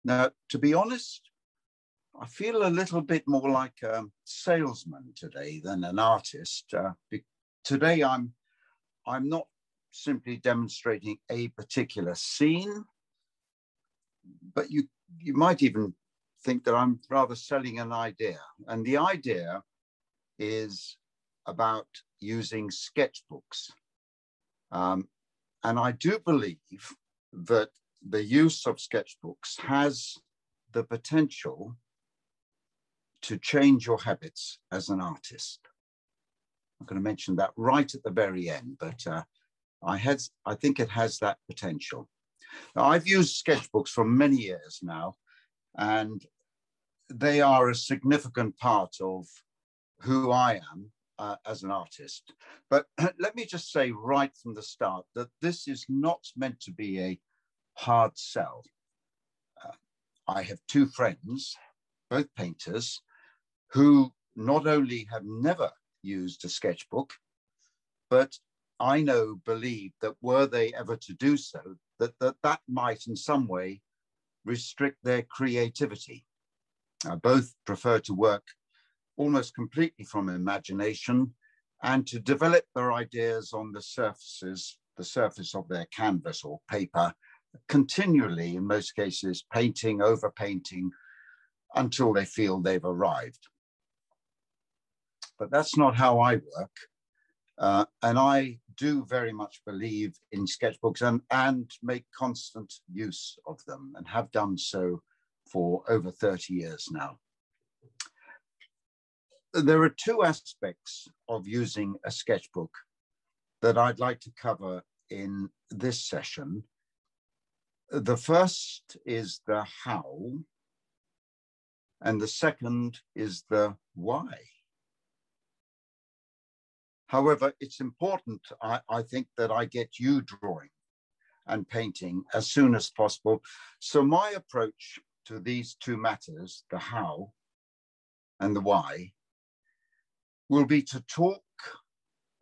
Now, to be honest, I feel a little bit more like a salesman today than an artist. Today, I'm not simply demonstrating a particular scene, but you might even think that I'm rather selling an idea. And the idea is about using sketchbooks. And I do believe that the use of sketchbooks has the potential to change your habits as an artist. I'm going to mention that right at the very end, but I think it has that potential. Now, I've used sketchbooks for many years now, and they are a significant part of who I am as an artist. But let me just say right from the start that this is not meant to be a hard sell. I have two friends, both painters, who not only have never used a sketchbook, but I know believe that were they ever to do so, that might in some way restrict their creativity. Both prefer to work almost completely from imagination and to develop their ideas on the surface of their canvas or paper, continually, in most cases, painting, overpainting, until they feel they've arrived. But that's not how I work. And I do very much believe in sketchbooks and make constant use of them, and have done so for over 30 years now. There are two aspects of using a sketchbook that I'd like to cover in this session. The first is the how, and the second is the why. However, it's important, I think, that I get you drawing and painting as soon as possible. So my approach to these two matters, the how and the why, will be to talk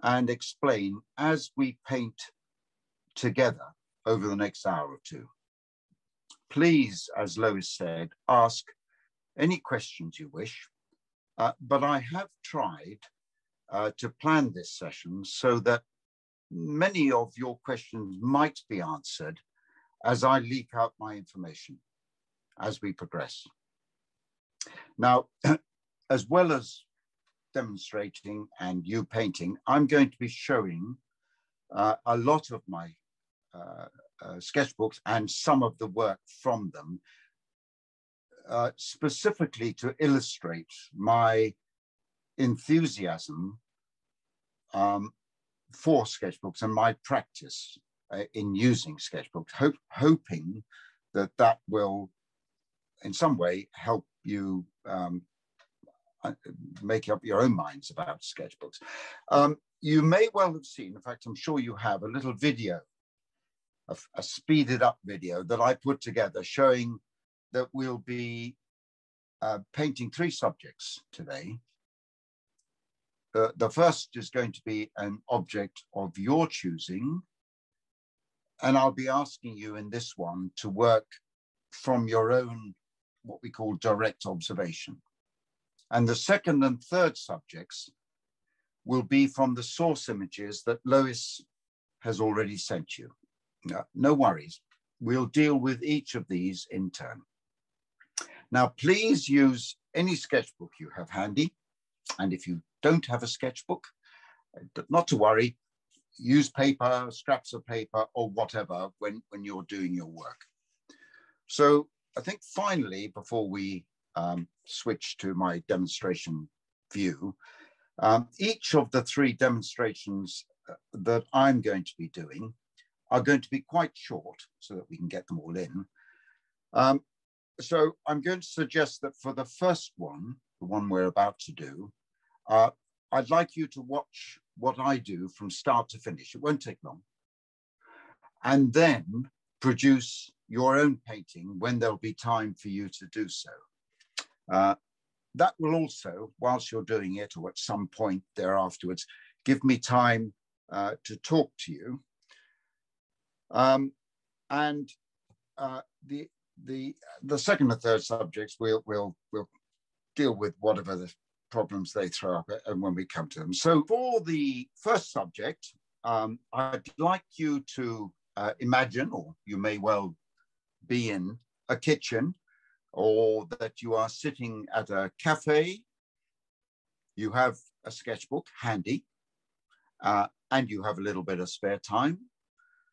and explain as we paint together over the next hour or two. Please, as Lois said, ask any questions you wish, but I have tried to plan this session so that many of your questions might be answered as I leak out my information as we progress. Now, as well as demonstrating and you painting, I'm going to be showing a lot of my sketchbooks and some of the work from them, specifically to illustrate my enthusiasm for sketchbooks and my practice in using sketchbooks, hoping that will in some way help you make up your own minds about sketchbooks. You may well have seen, in fact, I'm sure you have, a little video, a speeded up video that I put together showing that we'll be painting three subjects today. The first is going to be an object of your choosing, and I'll be asking you in this one to work from your own, what we call direct observation. And the second and third subjects will be from the source images that Lois has already sent you. No worries, we'll deal with each of these in turn. Now, please use any sketchbook you have handy. And if you don't have a sketchbook, not to worry, use paper, scraps of paper, or whatever when you're doing your work. So I think finally, before we switch to my demonstration view, each of the three demonstrations that I'm going to be doing are going to be quite short so that we can get them all in. So I'm going to suggest that for the first one, the one we're about to do, I'd like you to watch what I do from start to finish. It won't take long. And then produce your own painting when there'll be time for you to do so. That will also, whilst you're doing it or at some point there afterwards, give me time to talk to you. the second and third subjects, we'll deal with whatever the problems they throw up and when we come to them. So for the first subject, I'd like you to imagine, or you may well be in a kitchen, or that you are sitting at a cafe. You have a sketchbook handy, and you have a little bit of spare time.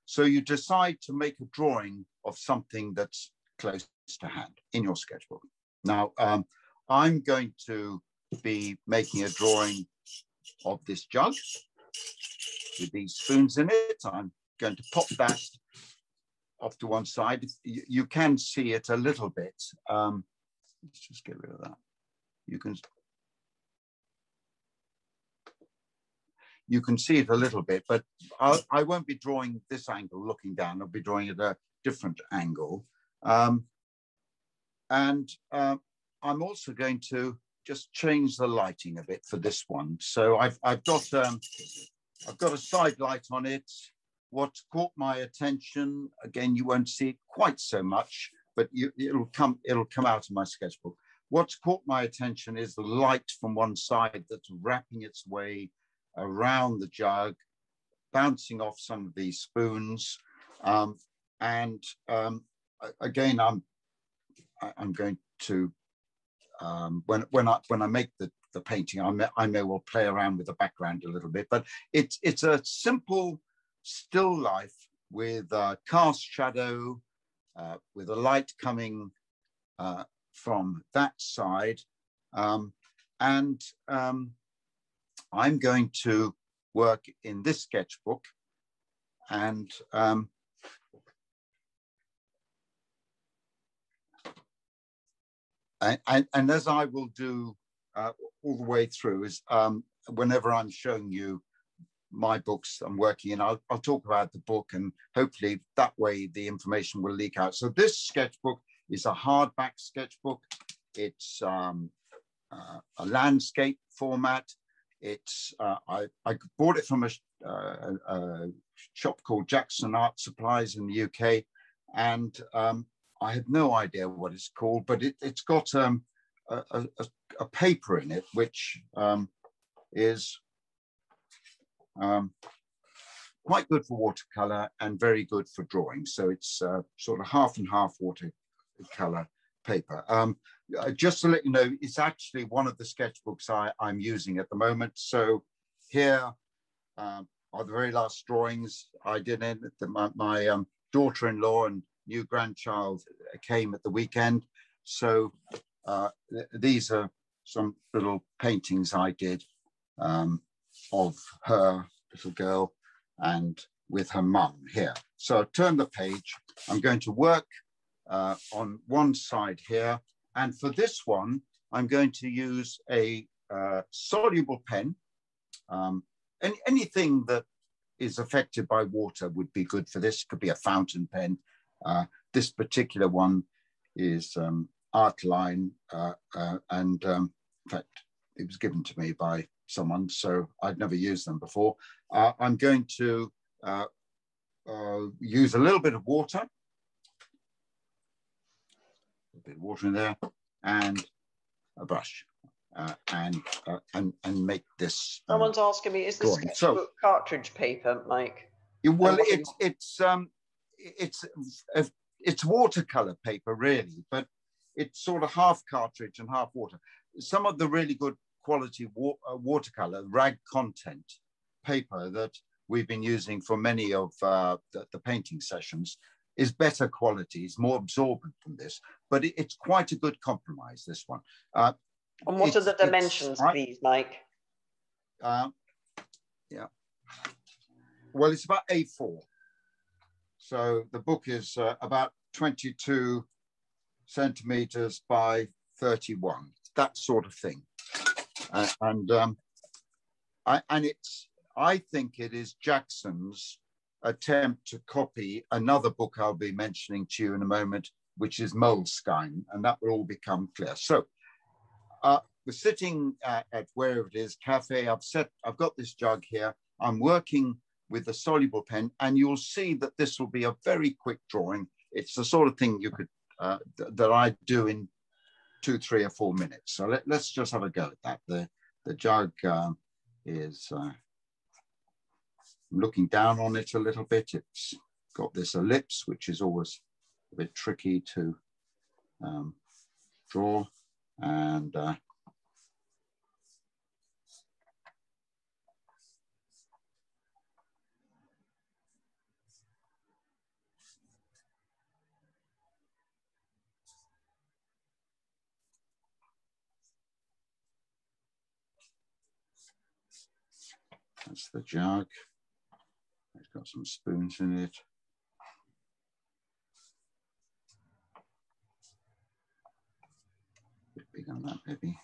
So you decide to make a drawing of something that's close to hand in your sketchbook. Now, I'm going to be making a drawing of this jug with these spoons in it. I'm going to pop that off to one side. You can see it a little bit. Let's just get rid of that. You can see it a little bit, but I won't be drawing this angle looking down. I'll be drawing at a different angle. I'm also going to just change the lighting a bit for this one. So I've got a side light on it. What caught my attention, again, you won't see it quite so much, but it'll come out of my sketchbook. What's caught my attention is the light from one side that's wrapping its way around the jug, bouncing off some of these spoons. Again, I'm going to, when I make the painting, I may well play around with the background a little bit, but it's a simple still life with cast shadow, with a light coming from that side. I'm going to work in this sketchbook, and as I will do all the way through, is whenever I'm showing you my books I'm working in, I'll talk about the book, and hopefully that way the information will leak out. So this sketchbook is a hardback sketchbook. It's a landscape format. It's I bought it from a shop called Jackson Art Supplies in the UK, and I have no idea what it's called, but it's got a paper in it which is quite good for watercolor and very good for drawing. So it's sort of half and half watercolor paper. Just to let you know, it's actually one of the sketchbooks I'm using at the moment. So here are the very last drawings I did in it. My daughter-in-law and new grandchild came at the weekend. So these are some little paintings I did of her little girl and with her mum here. So turn the page. I'm going to work on one side here. And for this one, I'm going to use a soluble pen. Anything that is affected by water would be good for this. Could be a fountain pen. This particular one is Artline, and in fact, it was given to me by someone, so I'd never used them before. I'm going to use a little bit of water. A bit of water in there, and a brush, and make this. Someone's asking me, is the sketchbook cartridge paper, Mike? Well, it's watercolor paper, really, but it's sort of half cartridge and half water. Some of the really good quality watercolor rag content paper that we've been using for many of the painting sessions is better quality, it's more absorbent than this, but it's quite a good compromise, this one. And what are the dimensions, please, Mike? Yeah. Well, it's about A4. So the book is about 22 centimeters by 31, that sort of thing. I think it is Jackson's attempt to copy another book I'll be mentioning to you in a moment, which is Moleskine, and that will all become clear. So we're sitting at wherever it is, cafe. I've got this jug here. I'm working with a soluble pen, and you'll see that this will be a very quick drawing. It's the sort of thing you could that I do in 2, 3 or 4 minutes. So let's just have a go at that. The jug is, I'm looking down on it a little bit. It's got this ellipse, which is always a bit tricky to draw. And that's the jug. It's got some spoons in it. A bit big on that, maybe.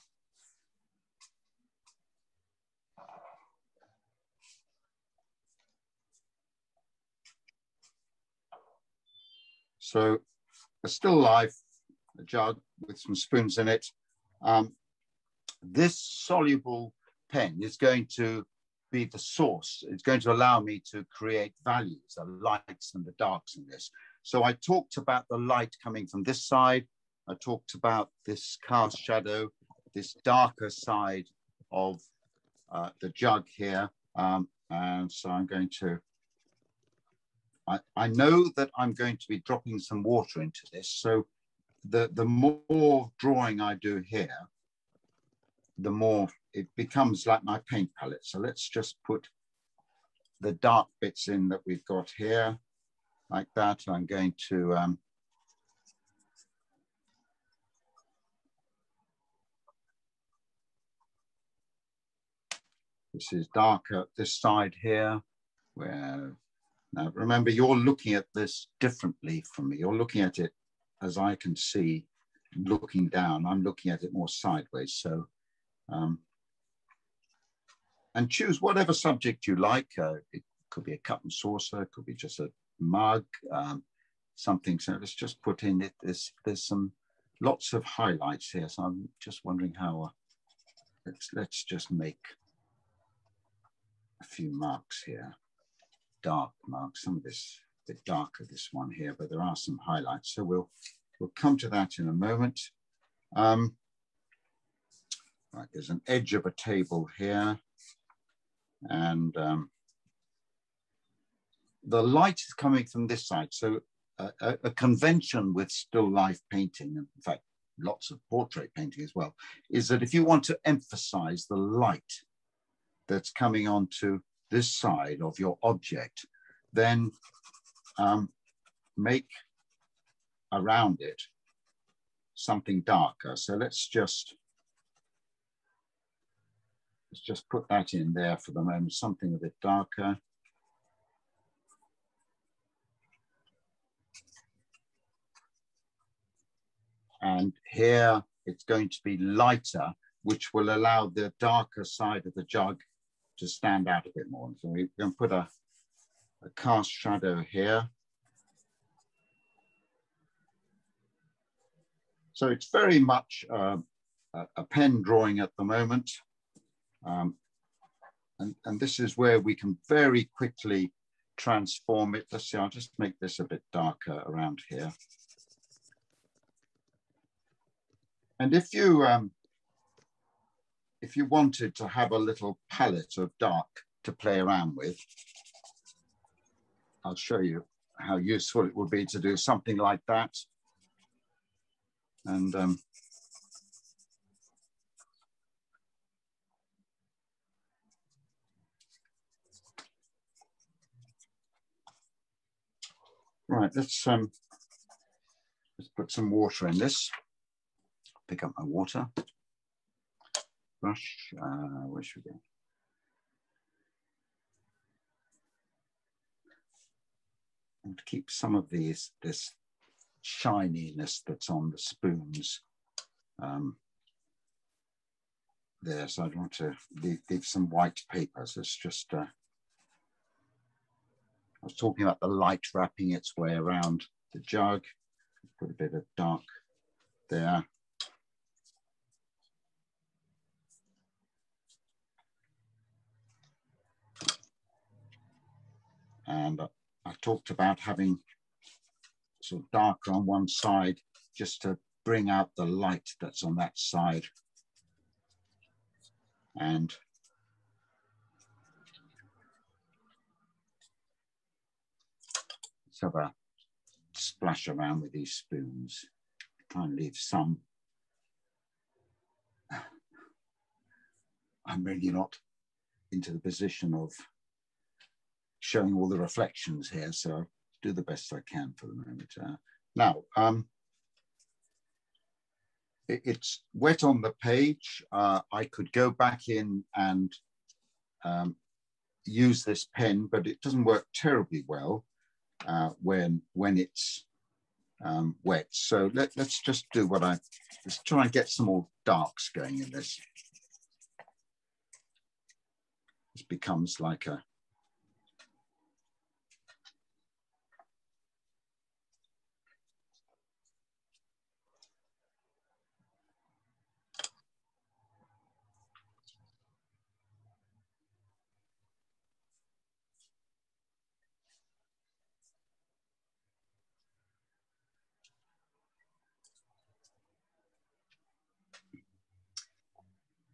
So a still life, a jug with some spoons in it. This soluble pen is going to be the source. It's going to allow me to create values, the lights and the darks in this. So I talked about the light coming from this side. I talked about this cast shadow, this darker side of the jug here. And so I'm going to, I know that I'm going to be dropping some water into this. So the more drawing I do here, the more it becomes like my paint palette. So let's just put the dark bits in that we've got here, like that. I'm going to this is darker this side here, where now remember you're looking at this differently from me. You're looking at it as I can see looking down. I'm looking at it more sideways. So and choose whatever subject you like. It could be a cup and saucer, it could be just a mug, something. So let's just put in it. There's some lots of highlights here. So I'm just wondering how, let's just make a few marks here. Dark marks, some of this a bit darker, this one here, but there are some highlights. So we'll come to that in a moment. Right, there's an edge of a table here. And the light is coming from this side. So a convention with still life painting, and in fact, lots of portrait painting as well, is that if you want to emphasize the light that's coming onto this side of your object, then make around it something darker. So let's just put that in there for the moment, something a bit darker. And here it's going to be lighter, which will allow the darker side of the jug to stand out a bit more. So we can put a cast shadow here. So it's very much a pen drawing at the moment. And this is where we can very quickly transform it. Let's see, I'll just make this a bit darker around here. And if you wanted to have a little palette of dark to play around with, I'll show you how useful it would be to do something like that. And right, let's put some water in this. Pick up my water brush. Where should we go? And to keep some of this shininess that's on the spoons there. So I'd want to leave some white paper. So it's just, I was talking about the light wrapping its way around the jug. Put a bit of dark there. And I talked about having sort of darker on one side just to bring out the light that's on that side. And let's have a splash around with these spoons. Try and leave some. I'm really not into the position of showing all the reflections here, so I'll do the best I can for the moment. Now, it's wet on the page. I could go back in and use this pen, but it doesn't work terribly well when it's wet. So let's just do let's try and get some more darks going in this. This becomes like a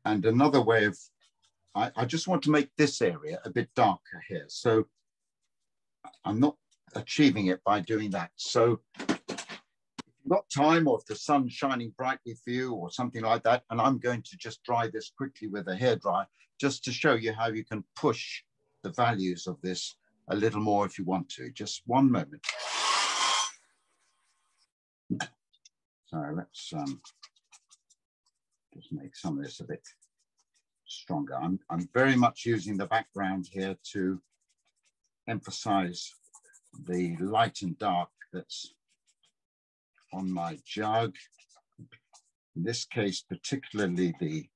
and another way of, I just want to make this area a bit darker here. So I'm not achieving it by doing that. So if you've got time, or if the sun's shining brightly for you or something like that, and I'm going to just dry this quickly with a hairdryer, just to show you how you can push the values of this a little more if you want to. Just one moment. So let's just make some of this a bit stronger. I'm very much using the background here to emphasize the light and dark that's on my jug. In this case, particularly the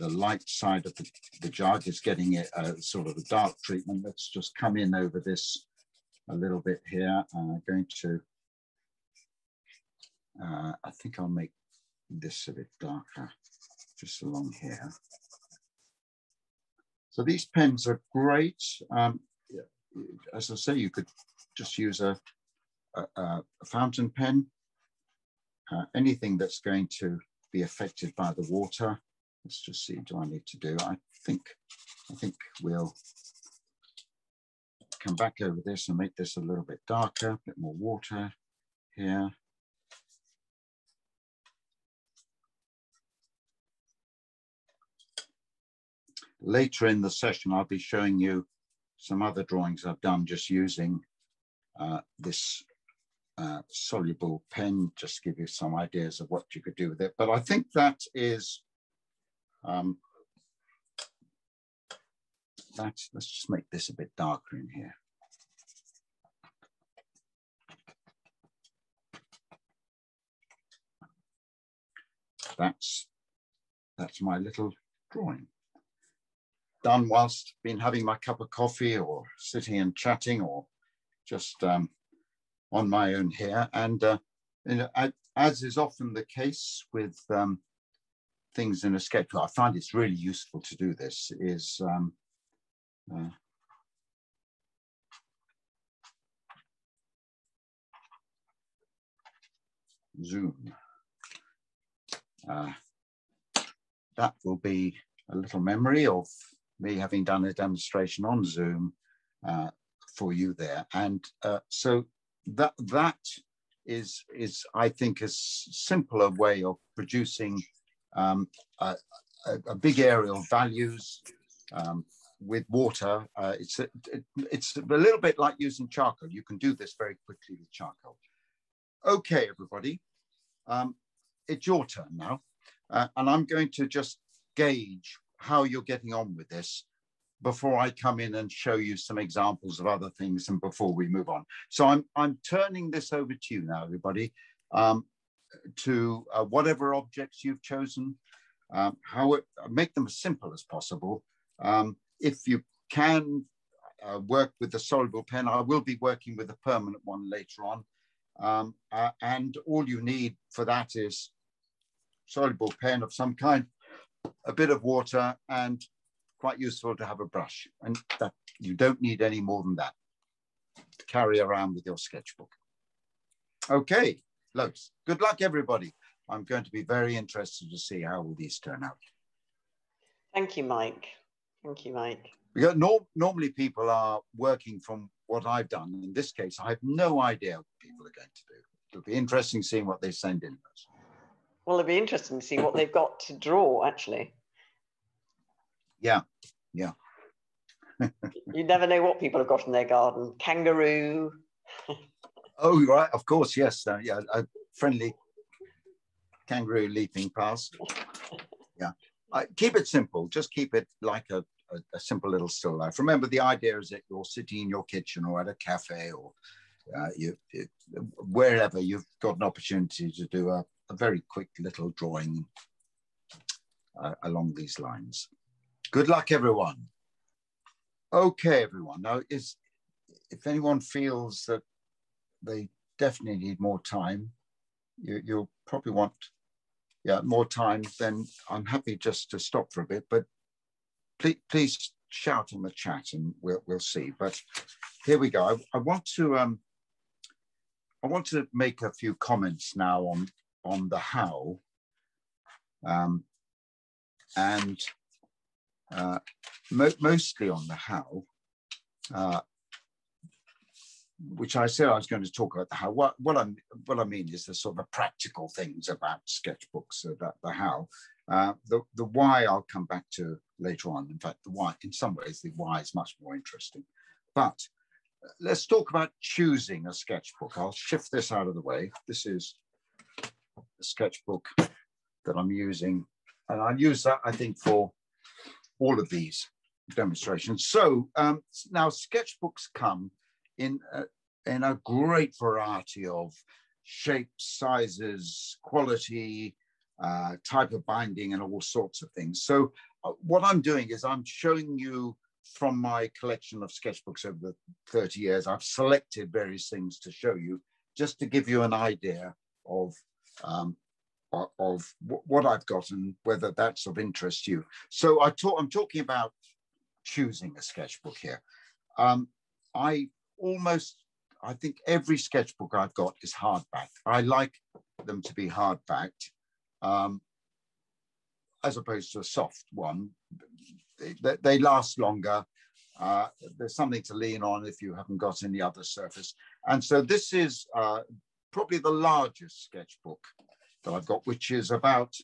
light side of the jug is getting a sort of a dark treatment. Let's just come in over this a little bit here. I'm going to, I think I'll make this a bit darker, just along here. So these pens are great. As I say, you could just use a fountain pen, anything that's going to be affected by the water. Let's just see, do I need to do? I think we'll come back over this and make this a little bit darker, a bit more water here. Later in the session, I'll be showing you some other drawings I've done just using this soluble pen, just to give you some ideas of what you could do with it. But I think that is, let's just make this a bit darker in here. That's my little drawing. Done whilst been having my cup of coffee or sitting and chatting, or just on my own here. And you know, as is often the case with things in a sketchbook, I find it's really useful to do this, is zoom. That will be a little memory of me having done a demonstration on Zoom for you there. And so that is I think a simpler way of producing a big area of values with water. It's a little bit like using charcoal. You can do this very quickly with charcoal. Okay, everybody, it's your turn now. And I'm going to just gauge how you're getting on with this before I come in and show you some examples of other things and before we move on. So I'm turning this over to you now, everybody, to whatever objects you've chosen, make them as simple as possible. If you can work with the soluble pen, I will be working with a permanent one later on. And all you need for that is soluble pen of some kind, a bit of water, and quite useful to have a brush. And that you don't need any more than that. to carry around with your sketchbook. Okay, loads. Good luck, everybody. I'm going to be very interested to see how all these turn out. Thank you, Mike. Thank you, Mike. Because normally people are working from what I've done. In this case, I have no idea what people are going to do. It'll be interesting seeing what they send in. Well, it'll be interesting to see what they've got to draw, actually. Yeah, yeah. You never know what people have got in their garden. Kangaroo. Oh, right, of course, yes. Yeah, a friendly kangaroo leaping past. Yeah. Keep it simple. Just keep it like a simple little still life. Remember, the idea is that you're sitting in your kitchen or at a cafe or wherever you've got an opportunity to do a very quick little drawing along these lines. Good luck, everyone. Okay, everyone. Now, if anyone feels that they definitely need more time, you'll probably want more time, then I'm happy just to stop for a bit, but please shout in the chat and we'll see. But here we go. I want to make a few comments now on the how, and mostly on the how, which I said I was going to talk about the how. What I mean is the sort of practical things about sketchbooks, about the how. The why I'll come back to later on. In fact, the why, in some ways, the why is much more interesting. But let's talk about choosing a sketchbook. I'll shift this out of the way. This is the sketchbook that I'm using, and I'll use that, I think, for all of these demonstrations. So now sketchbooks come in a great variety of shapes, sizes, quality, type of binding, and all sorts of things. So what I'm doing is I'm showing you from my collection of sketchbooks over the 30 years. I've selected various things to show you, just to give you an idea of what I've got and whether that's of interest to you. So I'm talking about choosing a sketchbook here. I think every sketchbook I've got is hardback. I like them to be hardbacked, as opposed to a soft one. They last longer. There's something to lean on if you haven't got any other surface. And so this is probably the largest sketchbook that I've got, which is about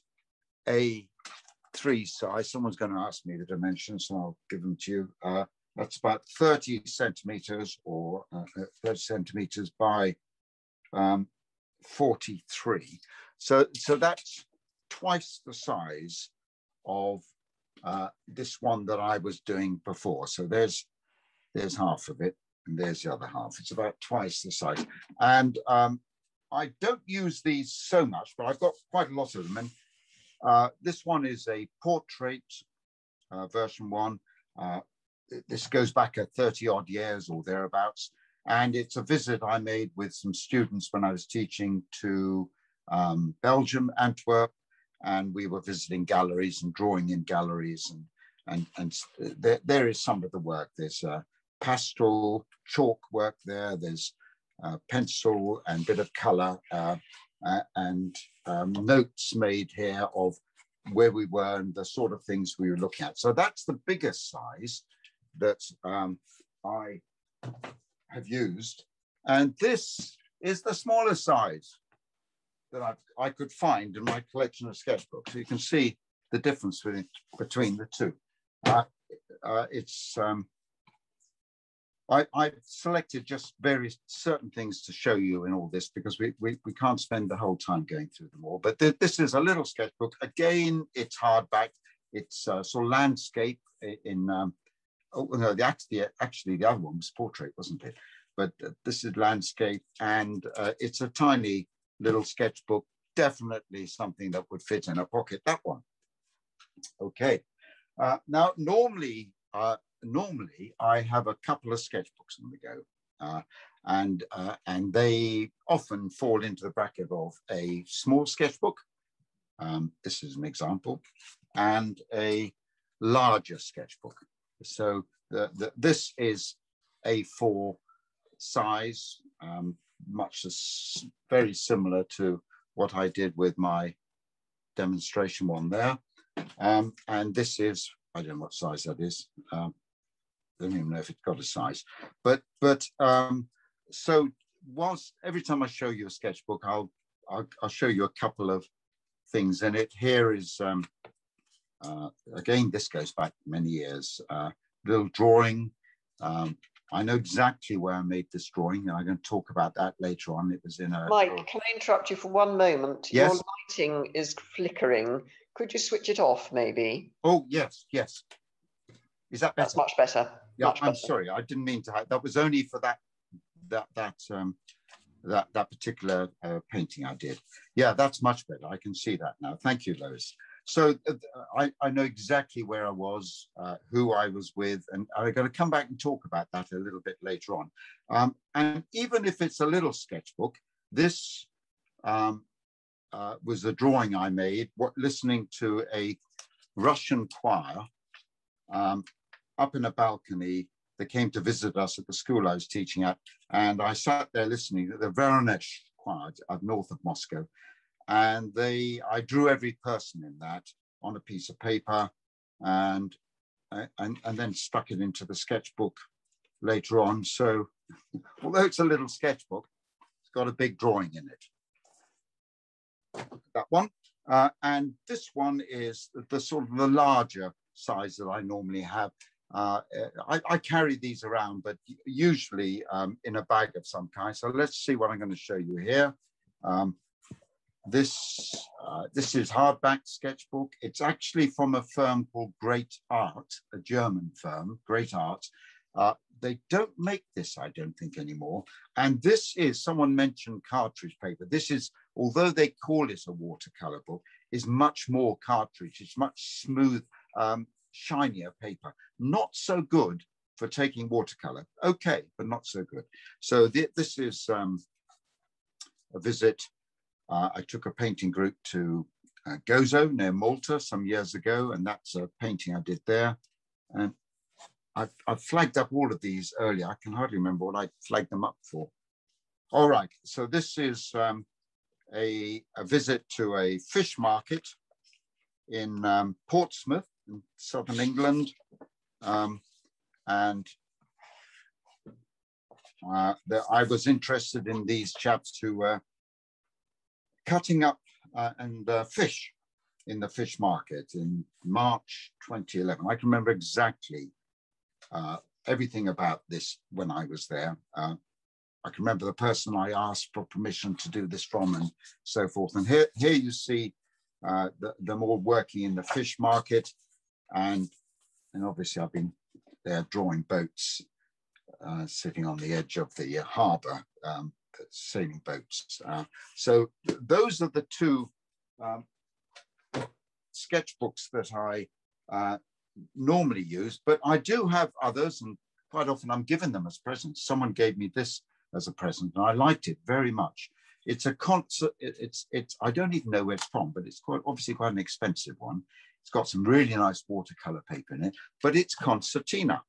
A3 size. Someone's going to ask me the dimensions, so I'll give them to you. That's about 30 centimeters or 30 centimeters by 43. So that's twice the size of this one that I was doing before. So there's half of it, and there's the other half. It's about twice the size. And I don't use these so much, but I've got quite a lot of them. And this one is a portrait version one. This goes back 30 odd years or thereabouts. And it's a visit I made with some students when I was teaching to Belgium, Antwerp, and we were visiting galleries and drawing in galleries. And there is some of the work. There's pastel chalk work there. There's pencil and bit of color and notes made here of where we were and the sort of things we were looking at. So that's the biggest size that I have used. And this is the smallest size that I could find in my collection of sketchbooks. So you can see the difference between the two. I've selected just various certain things to show you in all this because we can't spend the whole time going through them all. But this is a little sketchbook. Again, it's hardback. It's sort of landscape in, oh no, actually the other one was portrait, wasn't it? But this is landscape, and it's a tiny little sketchbook, definitely something that would fit in a pocket, that one. Okay, now normally I have a couple of sketchbooks on the go, and they often fall into the bracket of a small sketchbook. This is an example, and a larger sketchbook. So this is A4 size, very similar to what I did with my demonstration one there. And this is, I don't know what size that is. I don't even know if it's got a size. But so whilst every time I show you a sketchbook, I'll show you a couple of things in it. Here is, again, this goes back many years, little drawing. I know exactly where I made this drawing, and I'm going to talk about that later on. It was in a... Mike, can I interrupt you for one moment? Yes. Your lighting is flickering. Could you switch it off, maybe? Oh, yes, yes. Is that better? That's much better. Yeah, much I'm better. sorry. I didn't mean to. That was only for that particular painting I did. Yeah, that's much better. I can see that now. Thank you, Lois. So I know exactly where I was, who I was with, and I'm going to come back and talk about that a little bit later on. And even if it's a little sketchbook, this was a drawing I made, listening to a Russian choir up in a balcony. They came to visit us at the school I was teaching at, and I sat there listening to the Voronezh choir up north of Moscow. And I drew every person in that on a piece of paper, and then stuck it into the sketchbook later on. So although it's a little sketchbook, it's got a big drawing in it. That one. And this one is the sort of the larger size that I normally have. I carry these around, but usually in a bag of some kind. So let's see what I'm going to show you here. This is hardback sketchbook. It's actually from a firm called Great Art, a German firm, Great Art. They don't make this, I don't think, anymore. And this is, someone mentioned cartridge paper. This is, although they call it a watercolor book, is much more cartridge. It's much smooth, shinier paper. Not so good for taking watercolor. Okay, but not so good. So this is a visit. I took a painting group to Gozo near Malta some years ago, and that's a painting I did there. And I've flagged up all of these earlier. I can hardly remember what I flagged them up for. All right, so this is a visit to a fish market in Portsmouth in southern England. And I was interested in these chaps who were cutting up fish in the fish market in March 2011. I can remember exactly everything about this when I was there. I can remember the person I asked for permission to do this from and so forth. And here you see them all working in the fish market. And obviously I've been there drawing boats sitting on the edge of the harbour, sailing boats. So those are the two sketchbooks that I normally use, but I do have others, and quite often I'm given them as presents. Someone gave me this as a present, and I liked it very much. It's a concert. It's I don't even know where it's from, but it's obviously quite an expensive one. It's got some really nice watercolor paper in it, but it's concertina.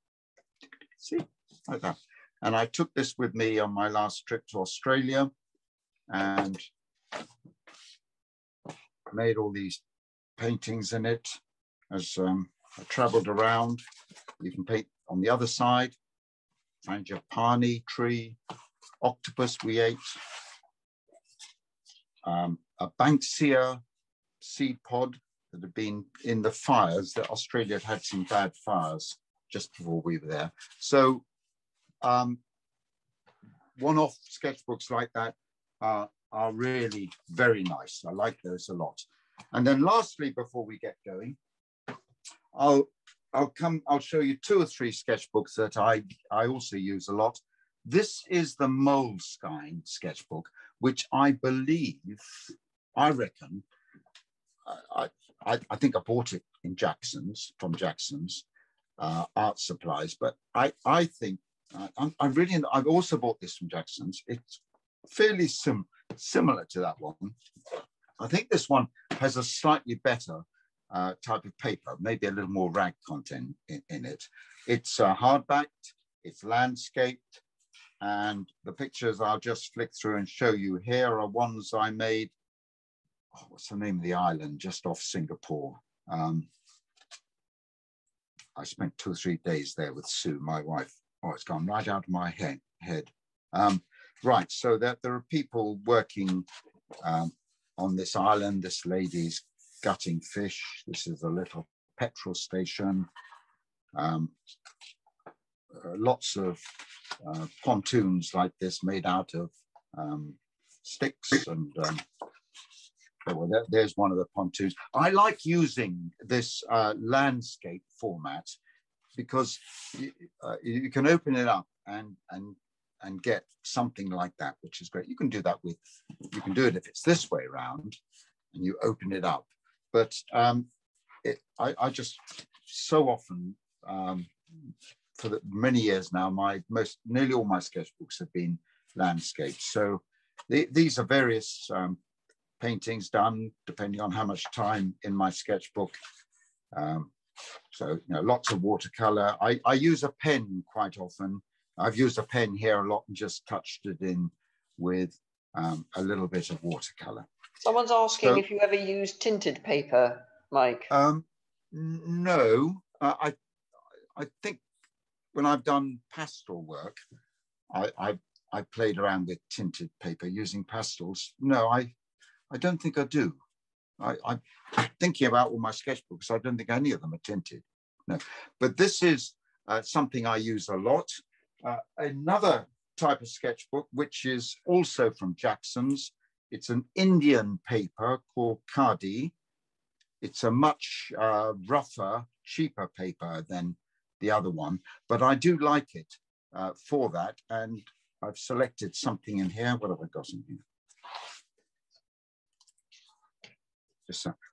See, like that. And I took this with me on my last trip to Australia, and made all these paintings in it as I traveled around. You can paint on the other side, frangipani tree, octopus we ate, a banksia seed pod that had been in the fires, that Australia had some bad fires just before we were there. So one-off sketchbooks like that are really very nice. I like those a lot. And then lastly, before we get going, I'll show you 2 or 3 sketchbooks that I also use a lot. This is the Moleskine sketchbook, which I believe, I reckon, I think I bought it in from Jackson's art supplies, but I think I've also bought this from Jackson's. It's fairly similar to that one. I think this one has a slightly better type of paper, maybe a little more rag content in it. It's hardbacked, it's landscaped, And the pictures I'll just flick through and show you here are ones I made. Oh, what's the name of the island just off Singapore? I spent 2 or 3 days there with Sue, my wife. Oh, it's gone right out of my head. Right, so that there are people working on this island. This lady's gutting fish. This is a little petrol station. Lots of pontoons like this made out of sticks, and well, there's one of the pontoons. I like using this landscape format because you can open it up and get something like that, which is great. You can do that with, you can do it if it's this way around and you open it up. But I just so often, for many years now, nearly all my sketchbooks have been landscapes. So these are various paintings done depending on how much time in my sketchbook. So, lots of watercolor. I use a pen quite often. I've used a pen here a lot and just touched it in with a little bit of watercolor. Someone's asking if you ever use tinted paper, Mike. No, I think when I've done pastel work, I played around with tinted paper using pastels. No, I don't think I do. I'm thinking about all my sketchbooks. I don't think any of them are tinted. No, but this is something I use a lot. Another type of sketchbook, which is also from Jackson's. It's an Indian paper called Khadi. It's a much rougher, cheaper paper than the other one, but I do like it for that. And I've selected something in here. What have I got in here?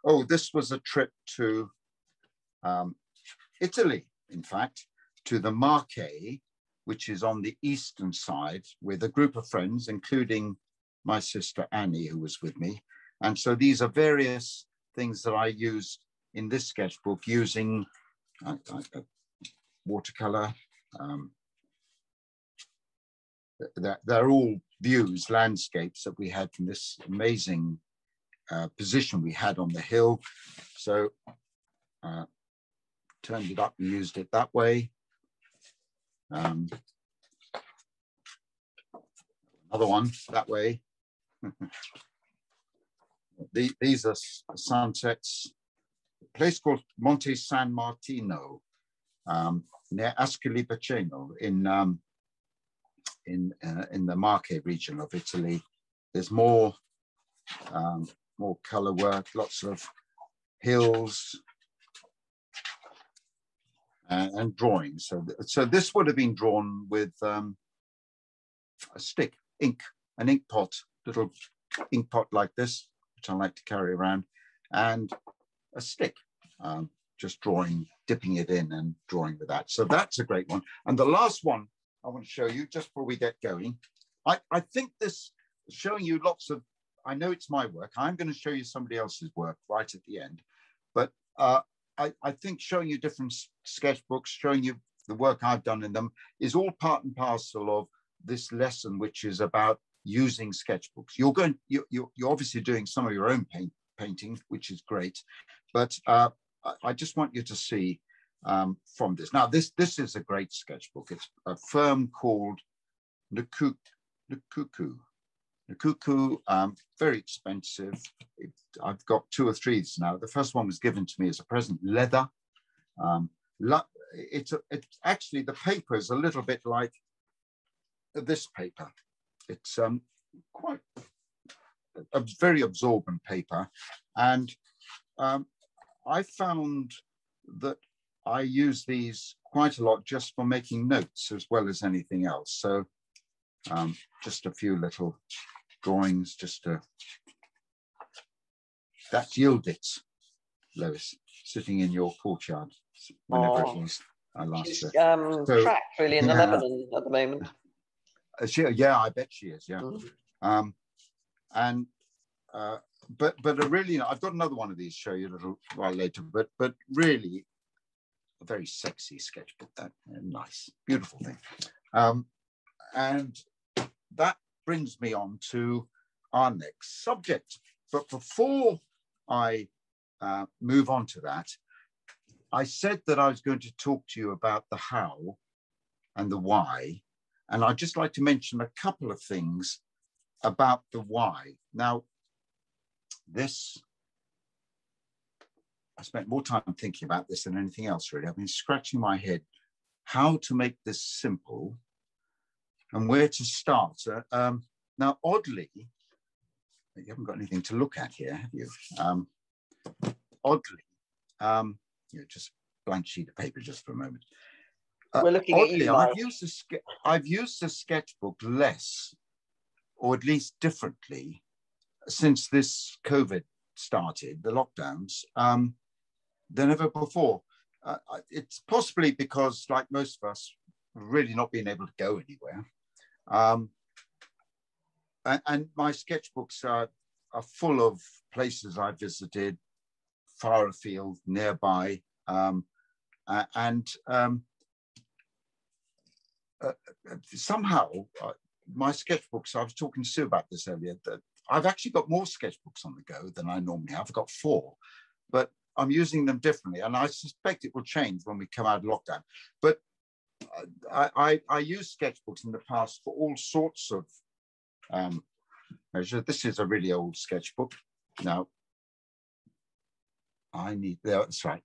Oh, this was a trip to Italy, in fact, to the Marche, which is on the eastern side, with a group of friends, including my sister Annie, who was with me. And so these are various things that I used in this sketchbook using watercolor. They're all views, landscapes that we had from this amazing position we had on the hill. So turned it up and used it that way. Another one that way. These are sunsets. A place called Monte San Martino, near Ascoli in the Marche region of Italy. There's more color work, lots of hills and drawings. So this would have been drawn with a stick, ink, an ink pot, little ink pot like this, which I like to carry around, and a stick, just drawing, dipping it in and drawing with that. So that's a great one. And the last one I want to show you just before we get going, I think this showing you lots of, I know it's my work. I'm going to show you somebody else's work right at the end, but I think showing you different sketchbooks, showing you the work I've done in them is all part and parcel of this lesson, which is about using sketchbooks. You're obviously doing some of your own painting, which is great, but I just want you to see from this. Now, this is a great sketchbook. It's a firm called Nukuku. Very expensive. I've got 2 or 3 now. The first one was given to me as a present, leather. It's actually, the paper is a little bit like this paper. It's quite a very absorbent paper. And I found that I use these quite a lot just for making notes as well as anything else. So just a few little drawings, that's Yilditz, Lois, sitting in your courtyard whenever it was I last she's so, trapped really in the Lebanon at the moment. Yeah, I bet she is, yeah. But really, I've got another one of these to show you a little while later, but really a very sexy sketchbook, that nice, beautiful thing. And that brings me on to our next subject. But before I move on to that, I said that I was going to talk to you about the how and the why. And I'd just like to mention a couple of things about the why. Now, I spent more time thinking about this than anything else, really. I've been scratching my head how to make this simple and where to start. Now, oddly, you haven't got anything to look at here, have you? Oddly, just blank sheet of paper just for a moment. We're looking oddly, at you, I've used the sketchbook less, or at least differently, since this COVID started, the lockdowns, than ever before. It's possibly because, like most of us, really not being able to go anywhere. And my sketchbooks are full of places I visited, far afield, nearby, somehow my sketchbooks, I was talking to Sue about this earlier, that I've actually got more sketchbooks on the go than I normally have. I've got 4, but I'm using them differently, and I suspect it will change when we come out of lockdown. But I used sketchbooks in the past for all sorts of measures. This is a really old sketchbook. Now, that's right.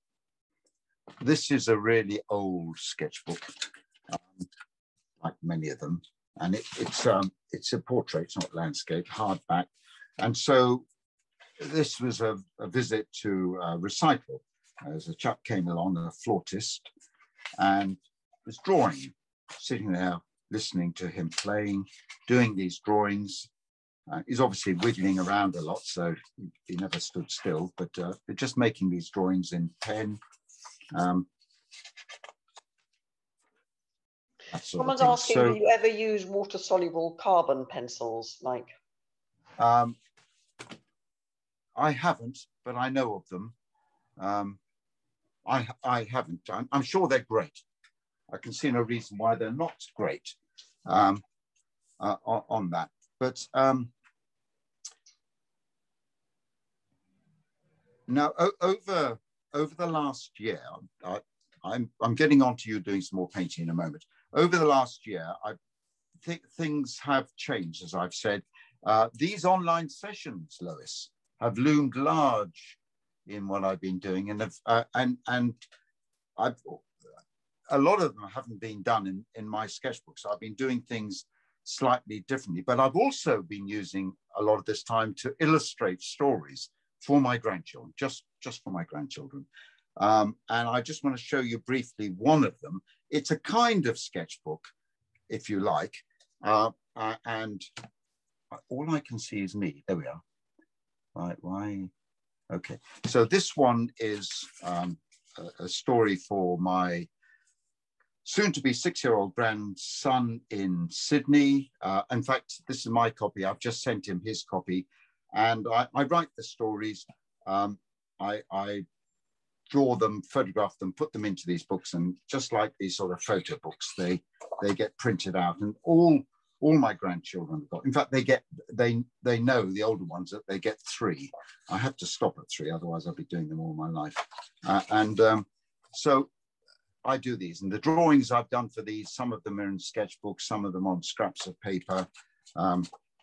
This is a really old sketchbook, like many of them, and it's a portrait, it's not landscape, hardback. And so this was a visit to a recital. As a chap came along, a flautist, and was drawing, sitting there listening to him playing, doing these drawings. He's obviously wiggling around a lot, so he never stood still, but just making these drawings in pen. Someone's asking, do you ever use water-soluble carbon pencils, Mike? I haven't, but I know of them. I haven't. I'm sure they're great. I can see no reason why they're not great on that. But now over the last year, I'm getting on to you doing some more painting in a moment. Over the last year, I think things have changed, as I've said. These online sessions, Lois, have loomed large in what I've been doing, and a lot of them haven't been done in my sketchbook. So I've been doing things slightly differently, but I've also been using a lot of this time to illustrate stories for my grandchildren, just for my grandchildren. And I just want to show you briefly one of them. It's a kind of sketchbook, if you like, and all I can see is me. There we are. Right, why? Okay, so this one is a story for my soon-to-be 6-year-old grandson in Sydney. In fact, this is my copy. I've just sent him his copy, and I write the stories. I draw them, photograph them, put them into these books, and just like these sort of photo books, they get printed out, and all my grandchildren have got. In fact, they know, the older ones, that they get 3. I have to stop at 3, otherwise I'll be doing them all my life. So I do these, and the drawings I've done for these, some of them are in sketchbooks, some of them on scraps of paper,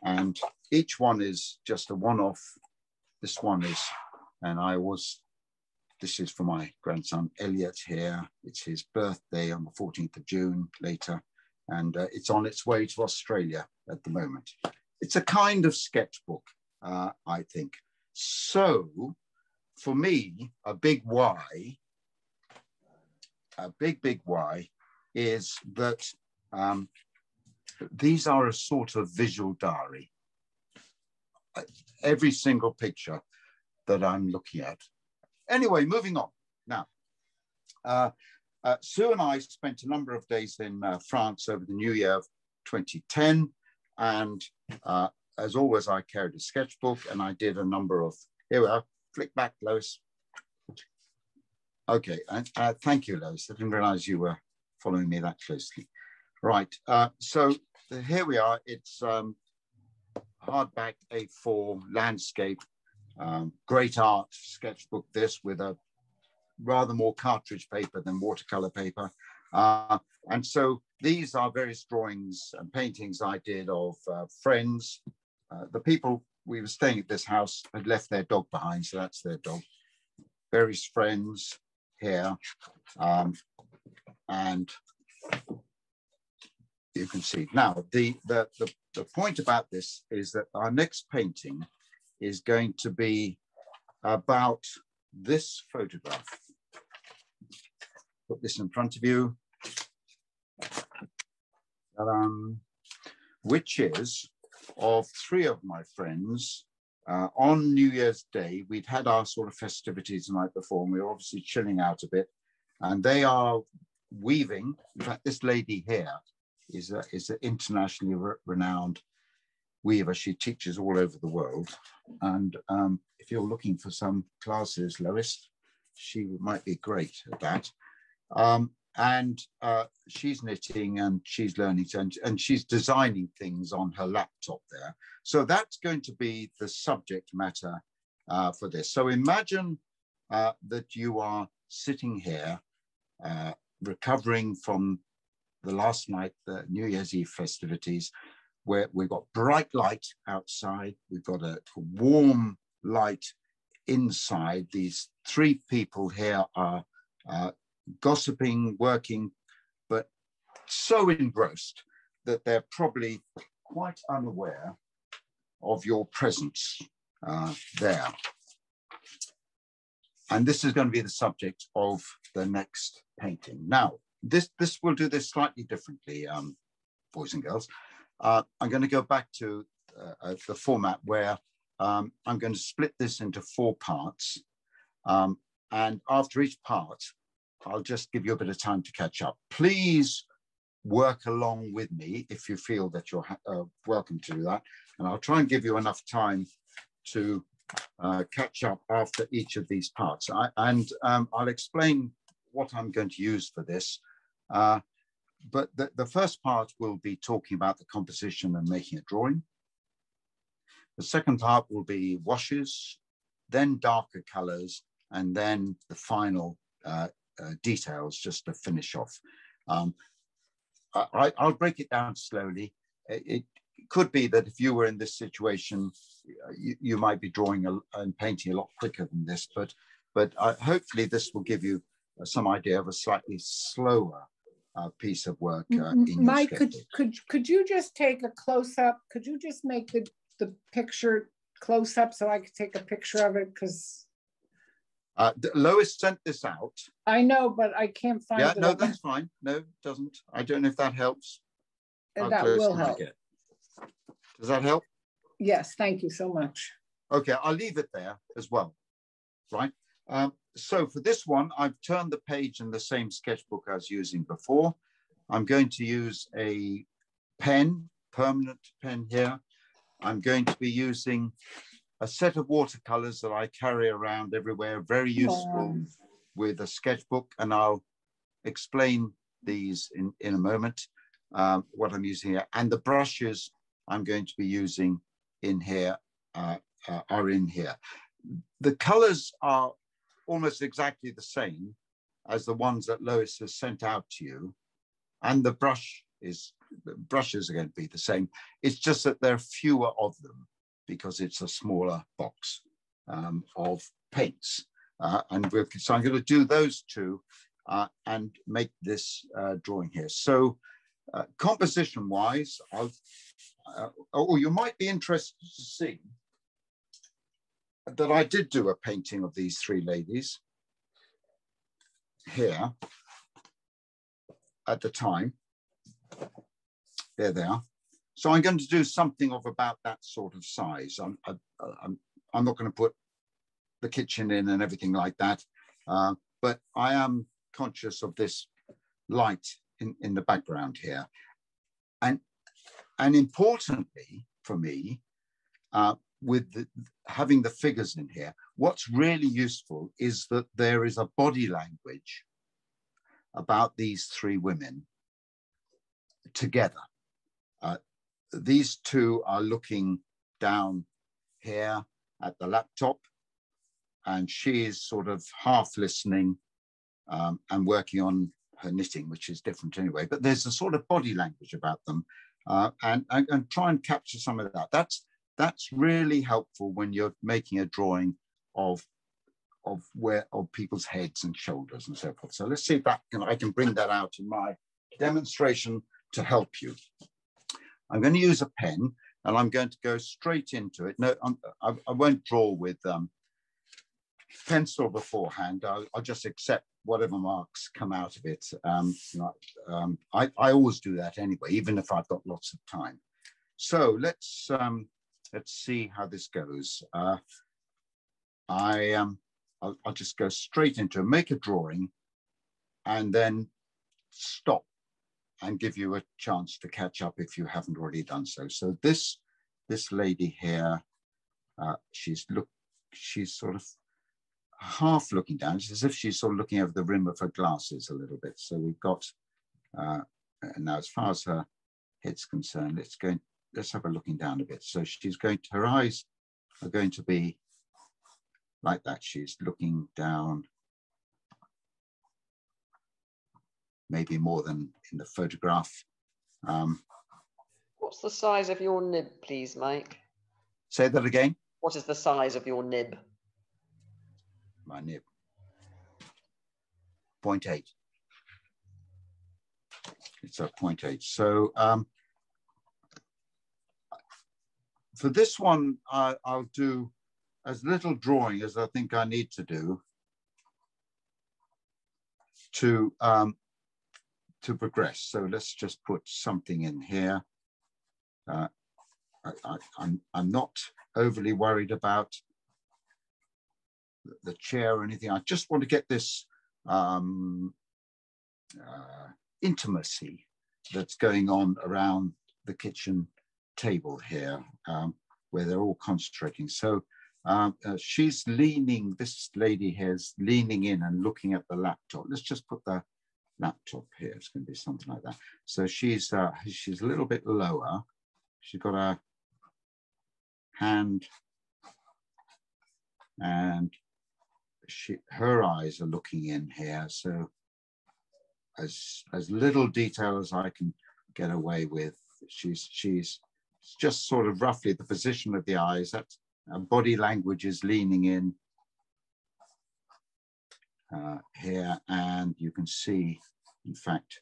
and each one is just a one-off. This one is, this is for my grandson Elliot here. It's his birthday on the 14th of June later, and it's on its way to Australia at the moment. It's a kind of sketchbook, I think. So for me, a big why is that these are a sort of visual diary. Every single picture that I'm looking at. Anyway, moving on. Now, Sue and I spent a number of days in France over the new year of 2010. And as always, I carried a sketchbook and I did a number of, here we are, flick back, Lois. Okay, and thank you, Lois. I didn't realize you were following me that closely. Right, so here we are. It's hardback A4 landscape, great art sketchbook, this with a rather more cartridge paper than watercolor paper. And so these are various drawings and paintings I did of friends. The people we were staying at this house had left their dog behind, so that's their dog. Various friends here. And you can see now the point about this is that our next painting is going to be about this photograph. Put this in front of you, which is of three of my friends. On New Year's Day, we'd had our sort of festivities the night before, and we were obviously chilling out a bit. And they are weaving. In fact, this lady here is an internationally renowned weaver. She teaches all over the world. And if you're looking for some classes, Lois, she might be great at that. She's knitting and she's learning to, and she's designing things on her laptop there. So that's going to be the subject matter for this. So imagine that you are sitting here recovering from the last night, the New Year's Eve festivities, where we've got bright light outside, we've got a warm light inside. These three people here are gossiping, working, but so engrossed that they're probably quite unaware of your presence there. And this is going to be the subject of the next painting. Now, this will do this slightly differently, boys and girls. I'm going to go back to the format where I'm going to split this into 4 parts. And after each part, I'll just give you a bit of time to catch up. Please work along with me if you feel that you're welcome to do that. And I'll try and give you enough time to catch up after each of these parts. I'll explain what I'm going to use for this. But the first part will be talking about the composition and making a drawing. The second part will be washes, then darker colors, and then the final details just to finish off. I'll break it down slowly. It could be that if you were in this situation, you might be drawing and painting a lot quicker than this, but hopefully this will give you some idea of a slightly slower piece of work in your Mike, sketchbook. could you just take a close-up? Could you just make the picture close-up so I could take a picture of it? Because Lois sent this out. I know, but I can't find it. Yeah, no, that's fine. No, it doesn't. I don't know if that helps. That will help. Does that help? Yes, thank you so much. Okay, I'll leave it there as well, right? So for this one, I've turned the page in the same sketchbook I was using before. I'm going to use a pen, permanent pen here. I'm going to be using a set of watercolors that I carry around everywhere, very useful with a sketchbook, and I'll explain these in a moment, what I'm using here. And the brushes I'm going to be using in here are in here. The colors are almost exactly the same as the ones that Lois has sent out to you, and the brushes are going to be the same. It's just that there are fewer of them because it's a smaller box of paints. So I'm going to do those two and make this drawing here. So composition-wise, you might be interested to see that I did do a painting of these 3 ladies here at the time. There they are. So I'm going to do something of about that sort of size. I'm not going to put the kitchen in and everything like that, but I am conscious of this light in the background here. And importantly for me, with having the figures in here, what's really useful is that there is a body language about these 3 women together. these two are looking down here at the laptop, and she is sort of half listening and working on her knitting, which is different anyway. But there's a sort of body language about them, and try and capture some of that. That's really helpful when you're making a drawing of people's heads and shoulders and so forth. So let's see if I can bring that out in my demonstration to help you. I'm going to use a pen, and I'm going to go straight into it. No, I won't draw with pencil beforehand. I'll just accept whatever marks come out of it. I always do that anyway, even if I've got lots of time. So let's see how this goes. I'll just go straight into it, make a drawing, and then stop and give you a chance to catch up if you haven't already done so. So this lady here, she's sort of half looking down. It's as if she's sort of looking over the rim of her glasses a little bit. So we've got now, as far as her head's concerned, let's have her looking down a bit. So her eyes are going to be like that. She's looking down, maybe more than in the photograph. What's the size of your nib, please, Mike? Say that again. What is the size of your nib? My nib. 0.8. It's a 0.8. So for this one, I'll do as little drawing as I think I need to do to progress. So let's just put something in here. I'm not overly worried about the chair or anything. I just want to get this intimacy that's going on around the kitchen table here, where they're all concentrating. So she's leaning, this lady here is leaning in and looking at the laptop. Let's just put the laptop here. It's going to be something like that. So she's a little bit lower. She's got a hand, and her eyes are looking in here. So as little detail as I can get away with, she's just sort of roughly the position of the eyes. That's body language is leaning in here, and you can see, in fact,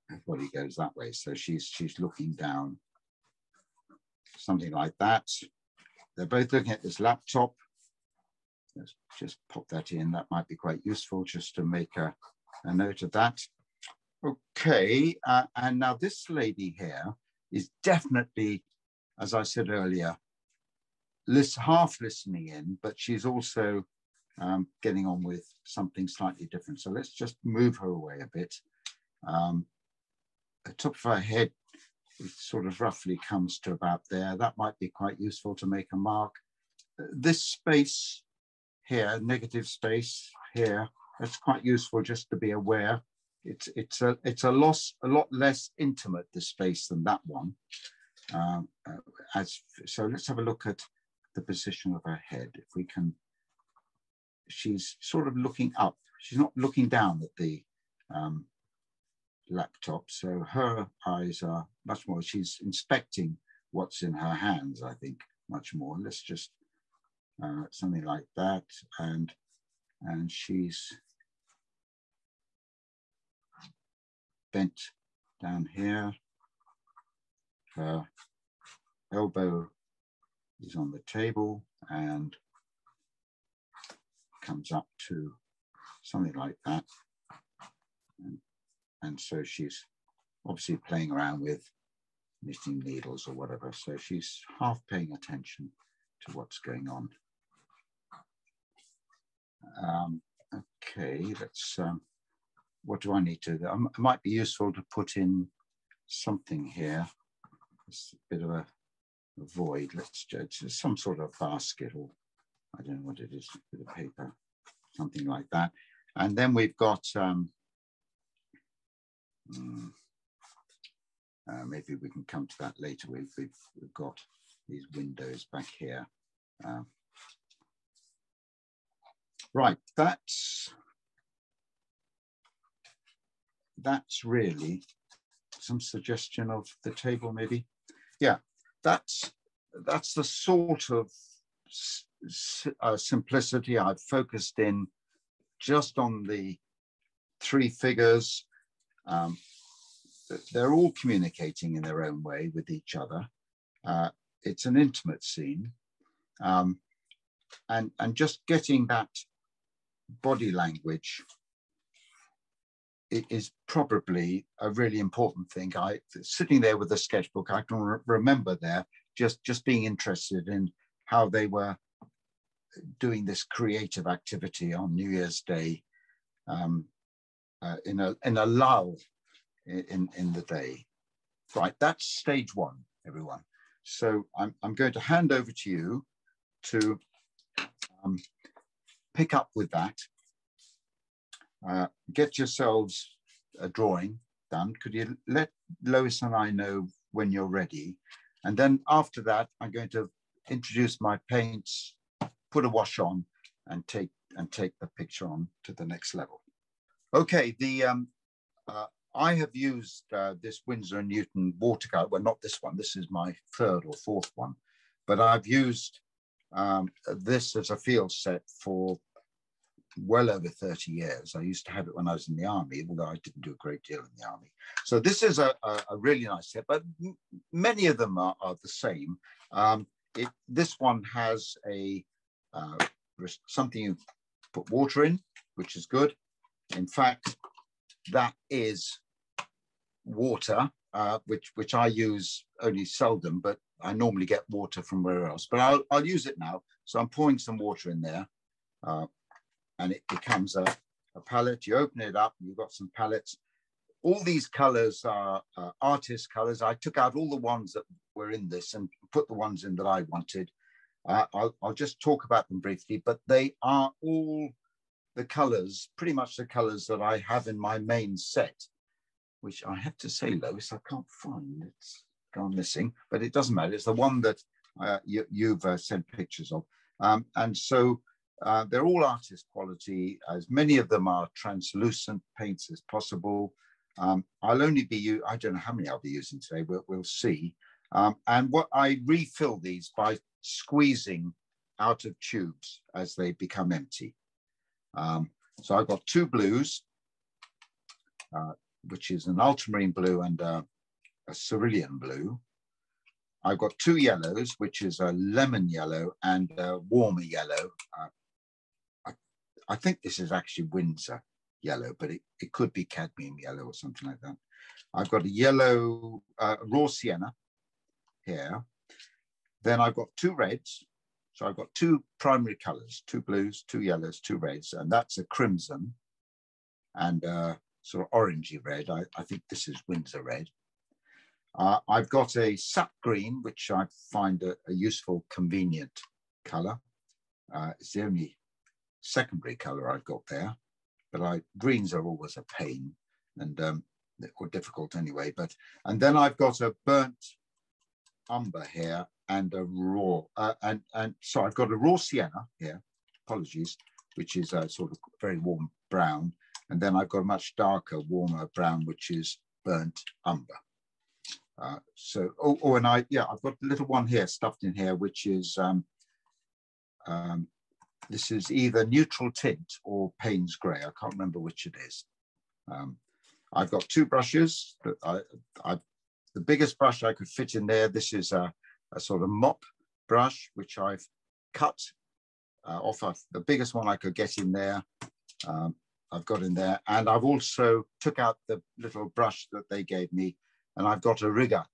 her body goes that way. So she's looking down, something like that. They're both looking at this laptop. Let's just pop that in. That might be quite useful just to make a note of that. Okay, and now this lady here is definitely, as I said earlier, half listening in, but she's also getting on with something slightly different. So let's just move her away a bit. The top of her head, it sort of roughly comes to about there. That might be quite useful to make a mark. This space here, negative space here, that's quite useful just to be aware. It's a lot less intimate, this space, than that one. So let's have a look at the position of her head. If we can, she's sort of looking up. She's not looking down at the laptop. So her eyes are much more, she's inspecting what's in her hands, I think, much more. Let's just something like that. And she's bent down here. Her elbow is on the table and comes up to something like that. And so she's obviously playing around with knitting needles or whatever. So she's half paying attention to what's going on. Okay, let's, what do I need to do? It might be useful to put in something here. It's a bit of a void. Let's just some sort of basket, or I don't know what it is, a bit of paper, something like that. And then we've got Maybe we can come to that later. We've got these windows back here. Right, that's really some suggestion of the table, maybe. Yeah, that's the sort of simplicity I've focused in just on the three figures. They're all communicating in their own way with each other. It's an intimate scene. And just getting that body language is probably a really important thing. Sitting there with a sketchbook, I can remember there just being interested in how they were doing this creative activity on New Year's Day, in a lull in the day. Right, that's stage one, everyone. So I'm going to hand over to you to pick up with that. Get yourselves a drawing done. Could you let Lois and I know when you're ready? And then after that, I'm going to introduce my paints, put a wash on, and take the picture on to the next level. Okay, I have used this Winsor & Newton watercolor. Well, not this one. This is my third or fourth one, but I've used this as a field set for well over 30 years. I used to have it when I was in the army, although I didn't do a great deal in the army. So this is a really nice set, but many of them are the same. This one has something you put water in, which is good. In fact, that is water, which I use only seldom, but I normally get water from wherever else. But I'll use it now. So I'm pouring some water in there. And it becomes a palette. You open it up, and you've got some palettes. All these colors are artist colors. I took out all the ones that were in this and put the ones in that I wanted. I'll just talk about them briefly, but they are all the colors, pretty much the colors that I have in my main set, which I have to say, Lois, I can't find. It's gone missing, but it doesn't matter. It's the one that you've sent pictures of. And so they're all artist quality. As many of them are translucent paints as possible. I'll only be, I don't know how many I'll be using today, we'll see. And what I refill these by squeezing out of tubes as they become empty. So I've got two blues, which is an ultramarine blue and a cerulean blue. I've got two yellows, which is a lemon yellow and a warmer yellow. I think this is actually Windsor yellow, but it could be cadmium yellow or something like that. I've got a yellow raw sienna here. Then I've got two reds. So I've got two primary colors, two blues, two yellows, two reds, and that's a crimson and sort of orangey red. I think this is Windsor red. I've got a sap green, which I find a useful, convenient color. It's the only secondary color I've got there, but greens are always a pain and or difficult anyway. And then I've got a burnt umber here and a raw, so I've got a raw sienna here, apologies, which is a sort of very warm brown. And then I've got a much darker, warmer brown, which is burnt umber. And I've got a little one here stuffed in here, which is, this is either neutral tint or Payne's Grey. I can't remember which it is. I've got two brushes. The biggest brush I could fit in there, this is a sort of mop brush, which I've cut off the biggest one I could get in there. I've got in there. And I've also took out the little brush that they gave me, and I've got a rigger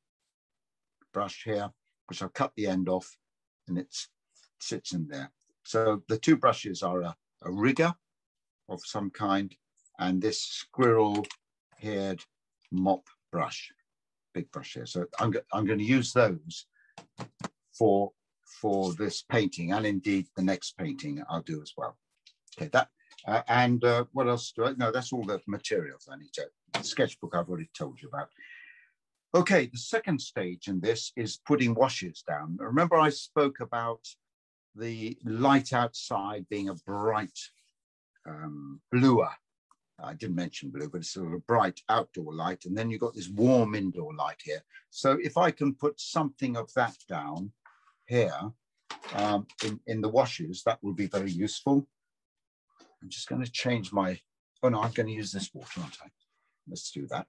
brush here, which I've cut the end off, and it sits in there. So the two brushes are a rigger of some kind, and this squirrel-haired mop brush, big brush here. So I'm going to use those for this painting, and indeed the next painting I'll do as well. Okay, what else do I? No, that's all the materials I need to sketchbook I've already told you about. Okay, the second stage in this is putting washes down. Remember I spoke about the light outside being a bright bluer. I didn't mention blue, but it's sort of a bright outdoor light. And then you've got this warm indoor light here. So if I can put something of that down here in the washes, that will be very useful. I'm just going to change my, oh no, I'm going to use this water, aren't I? Let's do that.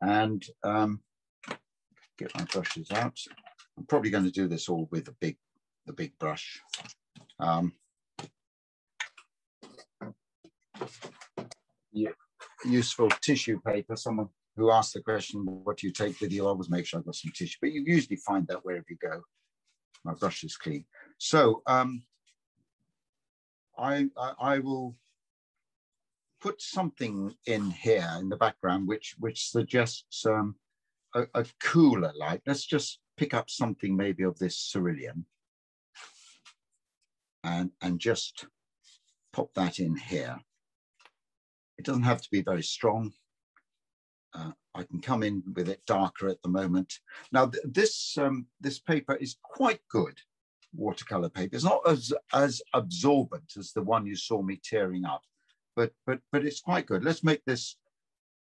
And get my brushes out. I'm probably going to do this all with the big brush. Yeah, useful tissue paper. Someone who asked the question, what do you take with you? I always make sure I've got some tissue, but you usually find that wherever you go. My brush is clean. So I will put something in here in the background which suggests a cooler light. Let's just pick up something maybe of this cerulean and just pop that in here. It doesn't have to be very strong. I can come in with it darker at the moment. Now this paper is quite good watercolor paper. It's not as absorbent as the one you saw me tearing up, but it's quite good. Let's make this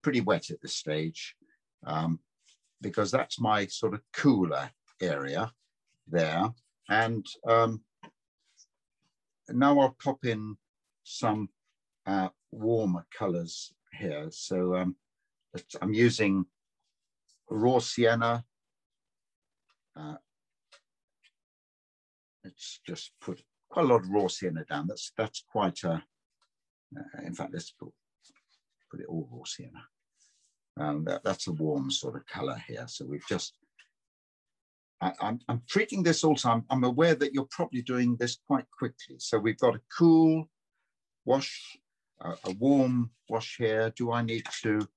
pretty wet at this stage, because that's my sort of cooler area there. And now I'll pop in some warmer colors here. So I'm using raw sienna. Let's just put quite a lot of raw sienna down. That's quite a, in fact, let's put it all raw sienna. That's a warm sort of color here. So we've just, I'm treating this also, I'm aware that you're probably doing this quite quickly. So we've got a cool wash, a warm wash here. Do I need to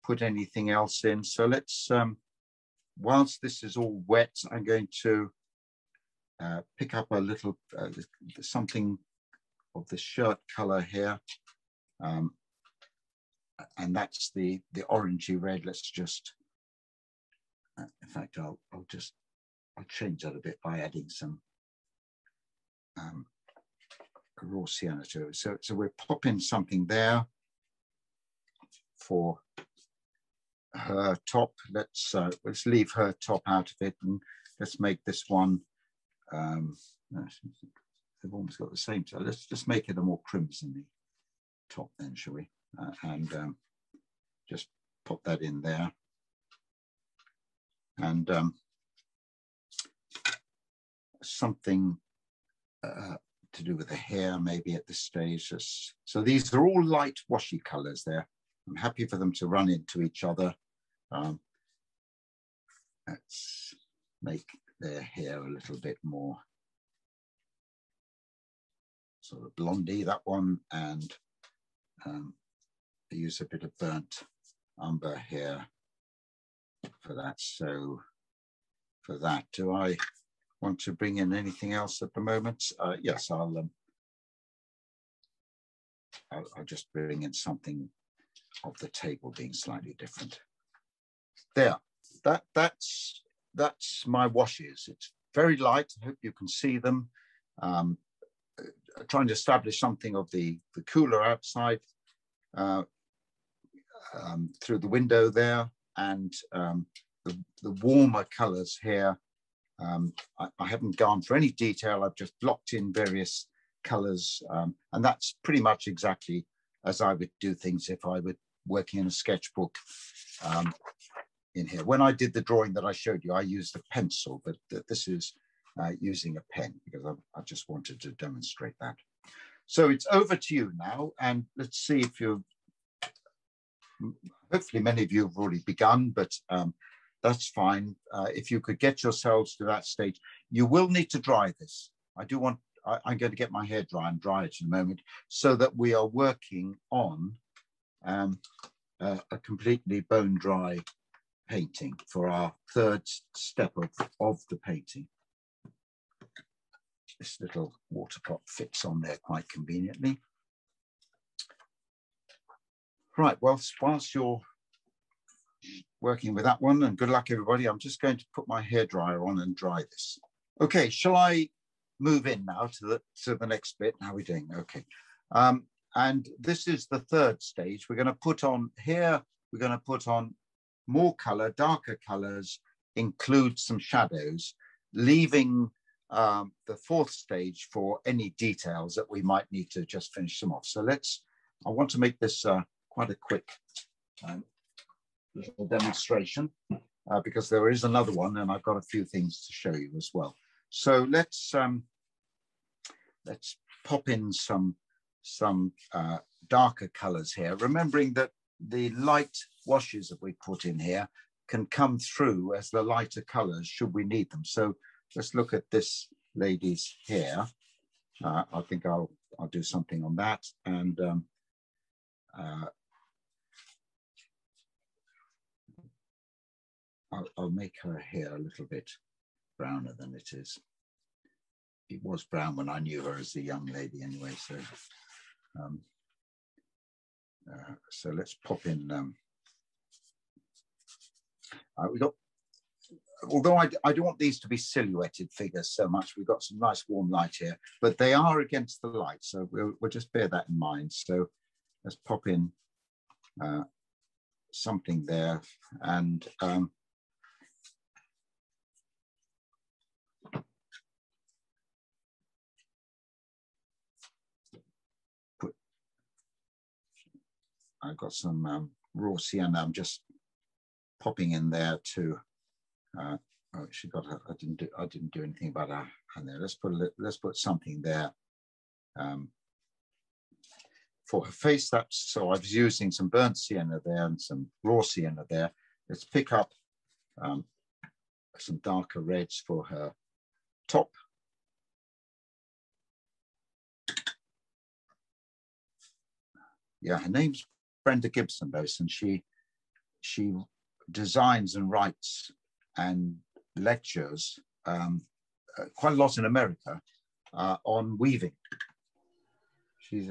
put anything else in? So let's, whilst this is all wet, I'm going to pick up a little, something of the shirt color here. And that's the orangey red. Let's just, in fact, I'll change that a bit by adding some raw sienna to it. So we're popping something there for her top. Let's leave her top out of it, and let's make this one. They've almost got the same. So let's just make it a more crimsony top then, shall we? And just pop that in there. And something to do with the hair maybe at this stage. So these are all light washy colors there. I'm happy for them to run into each other. Let's make their hair a little bit more sort of blondie, that one, and use a bit of burnt umber here for that. So for that, do I want to bring in anything else at the moment? Yes, I'll just bring in something of the table being slightly different. There, that's my washes. It's very light. I hope you can see them. Trying to establish something of the cooler outside through the window there, and the warmer colors here. I haven't gone for any detail. I've just blocked in various colors, and that's pretty much exactly as I would do things if I were working in a sketchbook in here. When I did the drawing that I showed you, I used a pencil, but this is using a pen because I just wanted to demonstrate that. So it's over to you now, and let's see if you've, hopefully many of you have already begun, but that's fine. If you could get yourselves to that stage, you will need to dry this. I'm going to get my hair dry and dry it in a moment, so that we are working on a completely bone dry painting for our third step of the painting. This little water pot fits on there quite conveniently. Right, well, whilst you're working with that one, and good luck everybody, I'm just going to put my hairdryer on and dry this. Okay, shall I move in now to the next bit? How are we doing? Okay. And this is the third stage. We're going to put on here, we're going to put on more color, darker colors, include some shadows, leaving the fourth stage for any details that we might need to just finish them off. So I want to make this quite a quick little demonstration because there is another one and I've got a few things to show you as well. So let's pop in some darker colors here, remembering that the light washes that we put in here can come through as the lighter colors should we need them. So let's look at this lady's hair. I think I'll do something on that, and I'll make her hair a little bit browner than it is. It was brown when I knew her as a young lady anyway, so so let's pop in we got, although I don't want these to be silhouetted figures so much, we've got some nice warm light here, but they are against the light, so we'll just bear that in mind. So let's pop in something there, and I've got some raw sienna. I'm just popping in there to. Oh, she got her. I didn't do anything about her. And there, let's put something there for her face. So I was using some burnt sienna there and some raw sienna there. Let's pick up some darker reds for her top. Yeah, her name's Brenda Gibson, Bose, and she designs and writes and lectures quite a lot in America on weaving.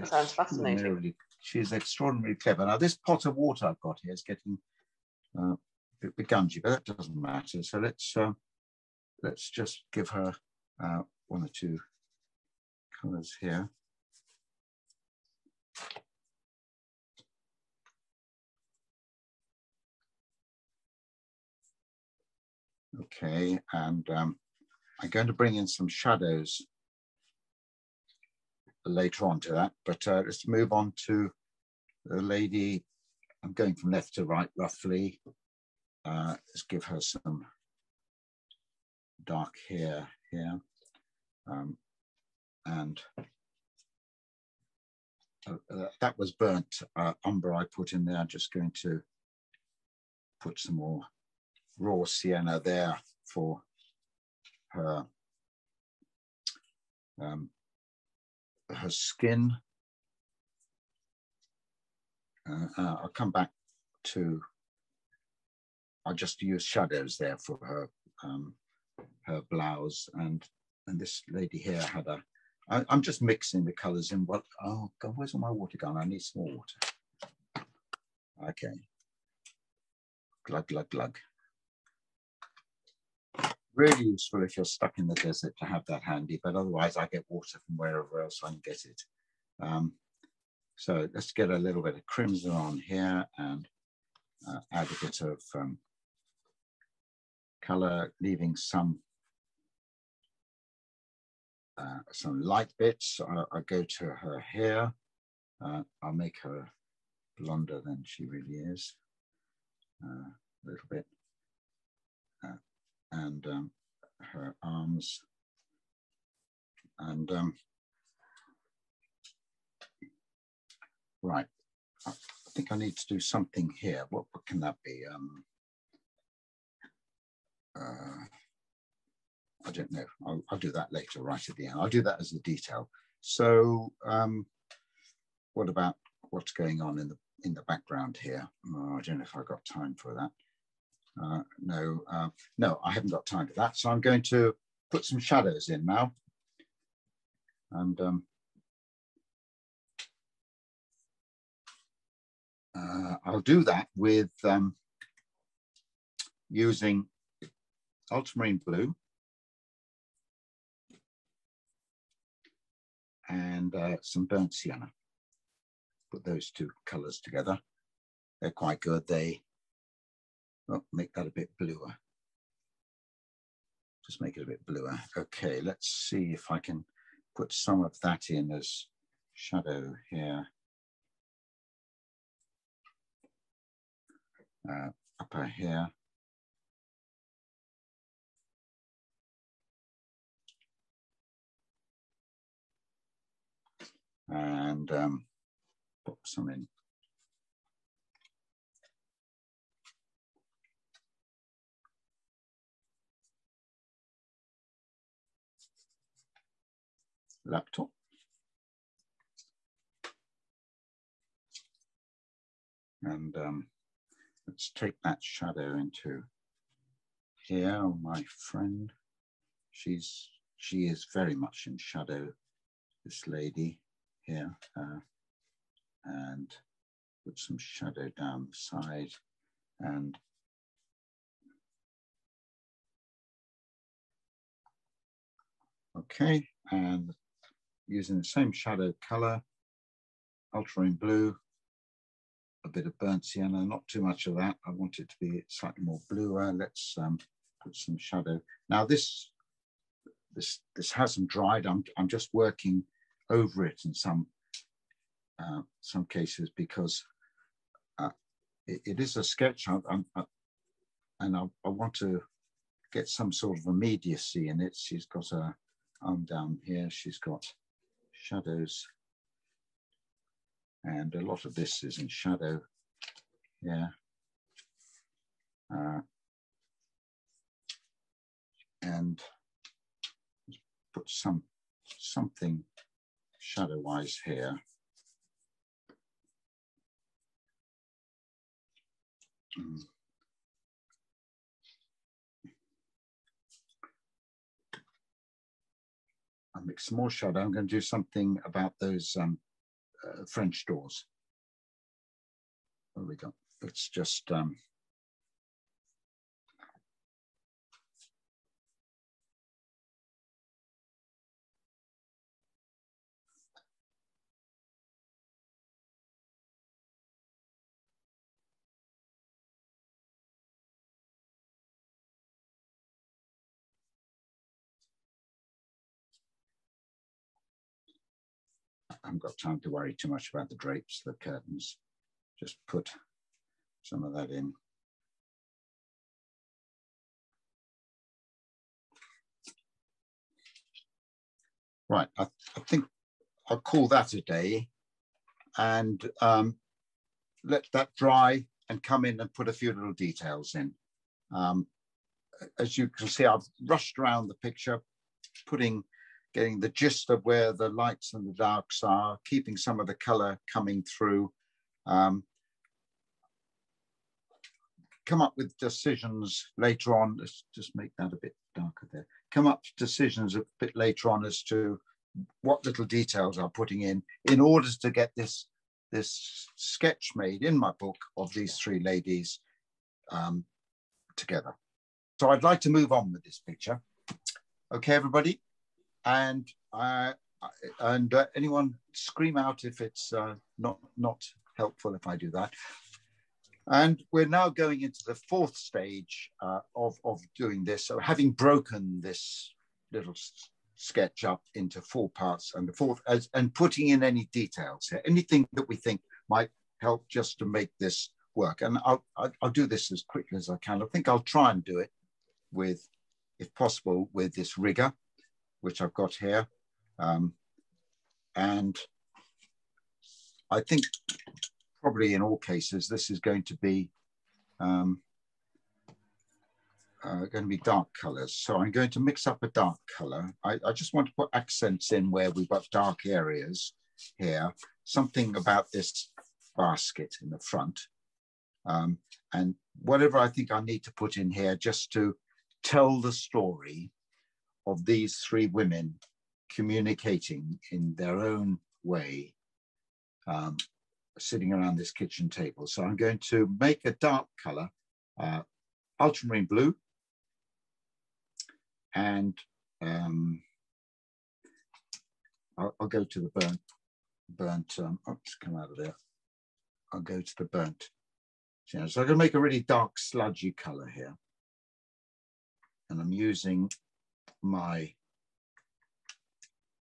Sounds fascinating. She's extraordinarily clever. Now, this pot of water I've got here is getting a bit gungy, but that doesn't matter. So let's just give her one or two colors here. Okay, and I'm going to bring in some shadows later on to that, but let's move on to the lady. I'm going from left to right roughly. Let's give her some dark hair here, and that was burnt umber I put in there. I'm just going to put some more raw sienna there for her her skin. I'll come back to, I'll just use shadows there for her blouse, and this lady here had I'm just mixing the colors in. What? Oh God, where's all my water gone? I need some more water. Okay. Glug, glug, glug. Really useful if you're stuck in the desert to have that handy, but otherwise I get water from wherever else I can get it. So let's get a little bit of crimson on here and add a bit of color, leaving some light bits. I'll go to her hair. I'll make her blonder than she really is, a little bit. And her arms, and right, I think I need to do something here. What can that be? I don't know. I'll do that later, right at the end. I'll do that as a detail. So what about what's going on in the background here? Oh, I don't know if I've got time for that. No, I haven't got time for that. So I'm going to put some shadows in now. And I'll do that with using ultramarine blue and some burnt sienna. Put those two colors together. They're quite good. They make that a bit bluer. Just make it a bit bluer. Okay, let's see if I can put some of that in as shadow here. Upper here. And put some in. Laptop. And let's take that shadow into here. Oh, my friend, she is very much in shadow, this lady here, and put some shadow down the side. And okay, and using the same shadow color, ultramarine blue, a bit of burnt sienna, not too much of that. I want it to be slightly more bluer. Let's put some shadow. Now this hasn't dried. I'm just working over it in some cases because it is a sketch, and I want to get some sort of immediacy in it. She's got her arm down here. She's got shadows, and a lot of this is in shadow. Yeah. And put something shadow-wise here. I'll mix some more shadow. I'm going to do something about those French doors. What have we got? Let's just I haven't got time to worry too much about the drapes, the curtains. Just put some of that in. Right, I think I'll call that a day and let that dry and come in and put a few little details in. As you can see, I've rushed around the picture, getting the gist of where the lights and the darks are, keeping some of the color coming through. Come up with decisions later on. Let's just make that a bit darker there. Come up with decisions a bit later on as to what little details I'm putting in order to get this sketch made in my book of these three ladies together. So I'd like to move on with this picture. Okay, everybody, and anyone scream out if it's not helpful if I do that. And we're now going into the fourth stage of doing this. So having broken this little sketch up into 4 parts, and the fourth, and putting in any details here, anything that we think might help just to make this work. And I'll do this as quickly as I can. I think I'll try and do it with, if possible, with this rigger, which I've got here. And I think probably in all cases, this is going to be dark colors. So I'm going to mix up a dark color. I just want to put accents in where we've got dark areas here. Something about this basket in the front. And whatever I think I need to put in here just to tell the story of these three women communicating in their own way sitting around this kitchen table. So I'm going to make a dark color, ultramarine blue, and I'll go to the burnt, oops, come out of there. I'll go to the burnt. So I'm going to make a really dark sludgy color here. And I'm using my,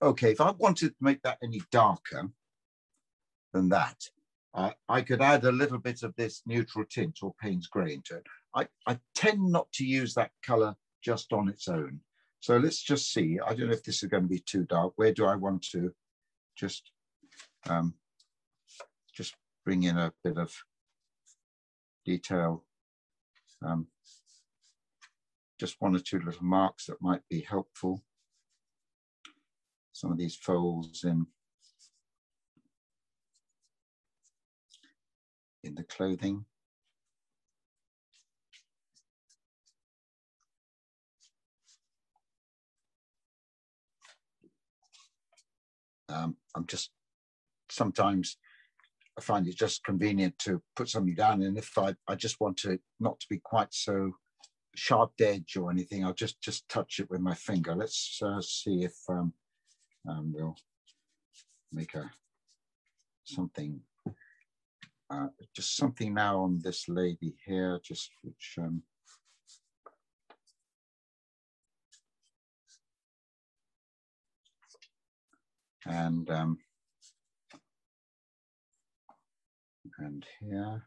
okay, if I wanted to make that any darker than that, I could add a little bit of this neutral tint or Payne's Grey into it. I tend not to use that color just on its own. So let's just see. I don't know if this is going to be too dark. Where do I want to just bring in a bit of detail? Just one or two little marks that might be helpful. Some of these folds in the clothing. I'm just, sometimes I find it just convenient to put something down, and if I just want it not to be quite so sharp edge or anything, I'll just touch it with my finger. Let's see if we'll make something, just something now on this lady here, just which and here.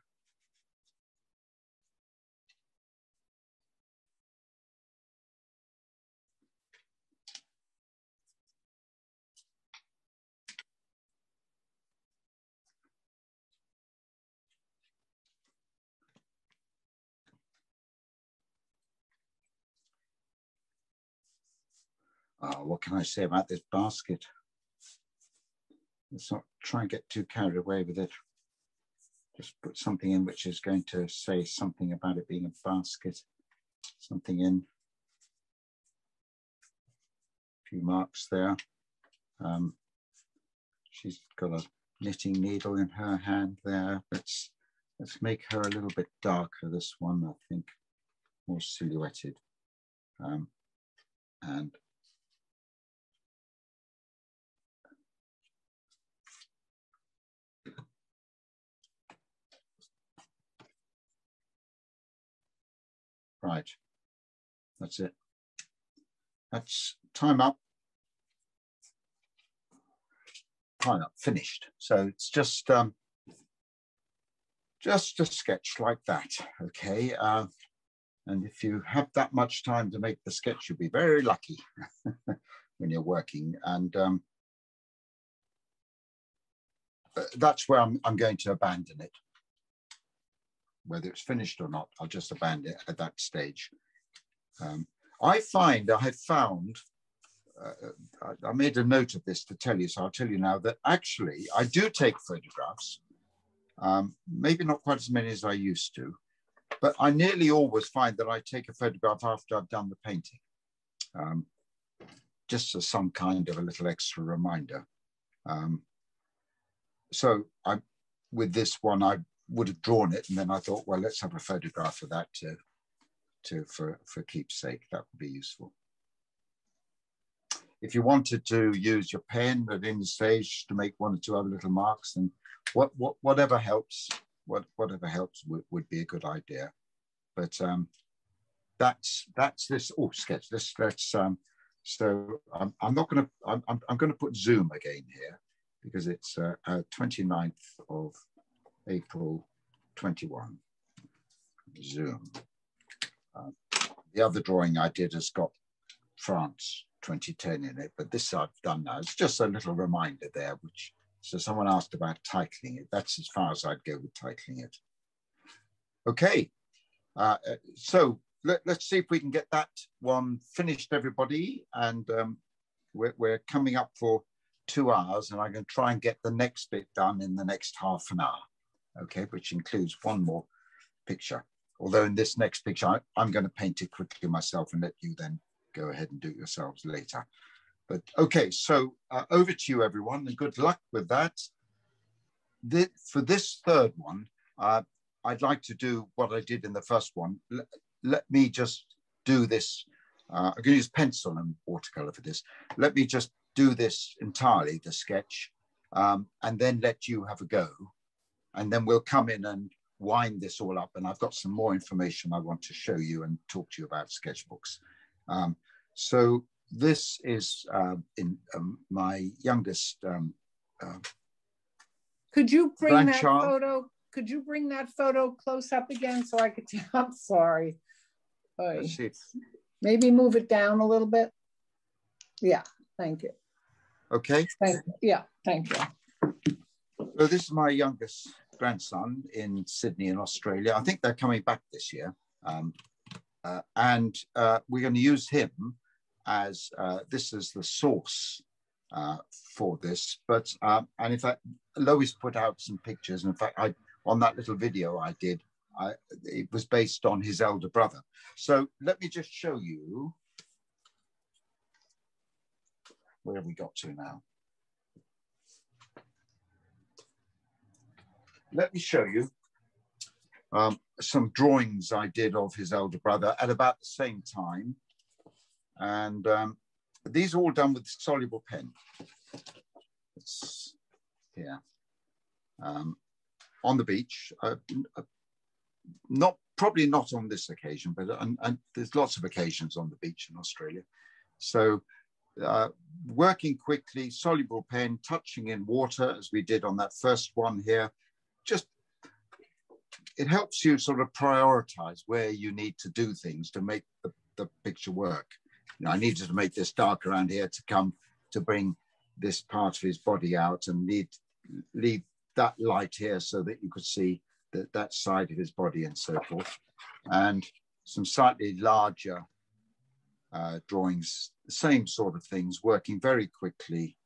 What can I say about this basket? Let's not try and get too carried away with it. Just put something in which is going to say something about it being a basket. Something in. A few marks there. She's got a knitting needle in her hand there. Let's make her a little bit darker, this one, I think, more silhouetted. And right, that's it. That's time up. Time up, finished. So it's just a sketch like that, okay? And if you have that much time to make the sketch, you'll be very lucky when you're working. And that's where I'm going to abandon it. Whether it's finished or not, I'll just abandon it at that stage. I have found, I made a note of this to tell you, so I'll tell you now that actually I do take photographs, maybe not quite as many as I used to, but I nearly always find that I take a photograph after I've done the painting, just as some kind of a little extra reminder. So with this one, I would have drawn it, and then I thought, well, let's have a photograph of that for keepsake. That would be useful. If you wanted to use your pen at any stage to make one or two other little marks, and whatever helps, whatever helps would be a good idea. But that's this sketch. So I'm not going to. I'm going to put zoom again here because it's 29th of April 21. Zoom. The other drawing I did has got France 2010 in it, but this I've done now. It's just a little reminder there, which, so someone asked about titling it. That's as far as I'd go with titling it. Okay, so let's see if we can get that one finished, everybody. And we're coming up for 2 hours, and I'm going to try and get the next bit done in the next half an hour. Okay, which includes one more picture. Although in this next picture, I'm going to paint it quickly myself and let you then go ahead and do it yourselves later. But okay, so over to you, everyone, and good luck with that. for this third one, I'd like to do what I did in the first one. Let me just do this. I'm going to use pencil and watercolor for this. Let me just do this entirely, the sketch, and then let you have a go. And then we'll come in and wind this all up. And I've got some more information I want to show you and talk to you about sketchbooks. So this is in my youngest Could you bring that grandchild. photo? Could you bring that photo close up again so I could? I'm sorry. Let's see. Maybe move it down a little bit. Yeah, thank you. Okay. Thank you. Yeah, thank you. So this is my youngest grandson in Sydney in Australia. I think they're coming back this year. And we're going to use him as, this is the source for this. But, and in fact, Lois put out some pictures. In fact, on that little video I did, it was based on his elder brother. So let me just show you. Where have we got to now? Let me show you some drawings I did of his elder brother at about the same time. And these are all done with soluble pen. It's here. On the beach, probably not on this occasion, but and there's lots of occasions on the beach in Australia. So working quickly, soluble pen, touching in water, as we did on that first one here, just, it helps you sort of prioritize where you need to do things to make the picture work. You know, I needed to make this dark around here to bring this part of his body out, and leave that light here so that you could see that side of his body and so forth. And some slightly larger drawings, the same sort of things, working very quickly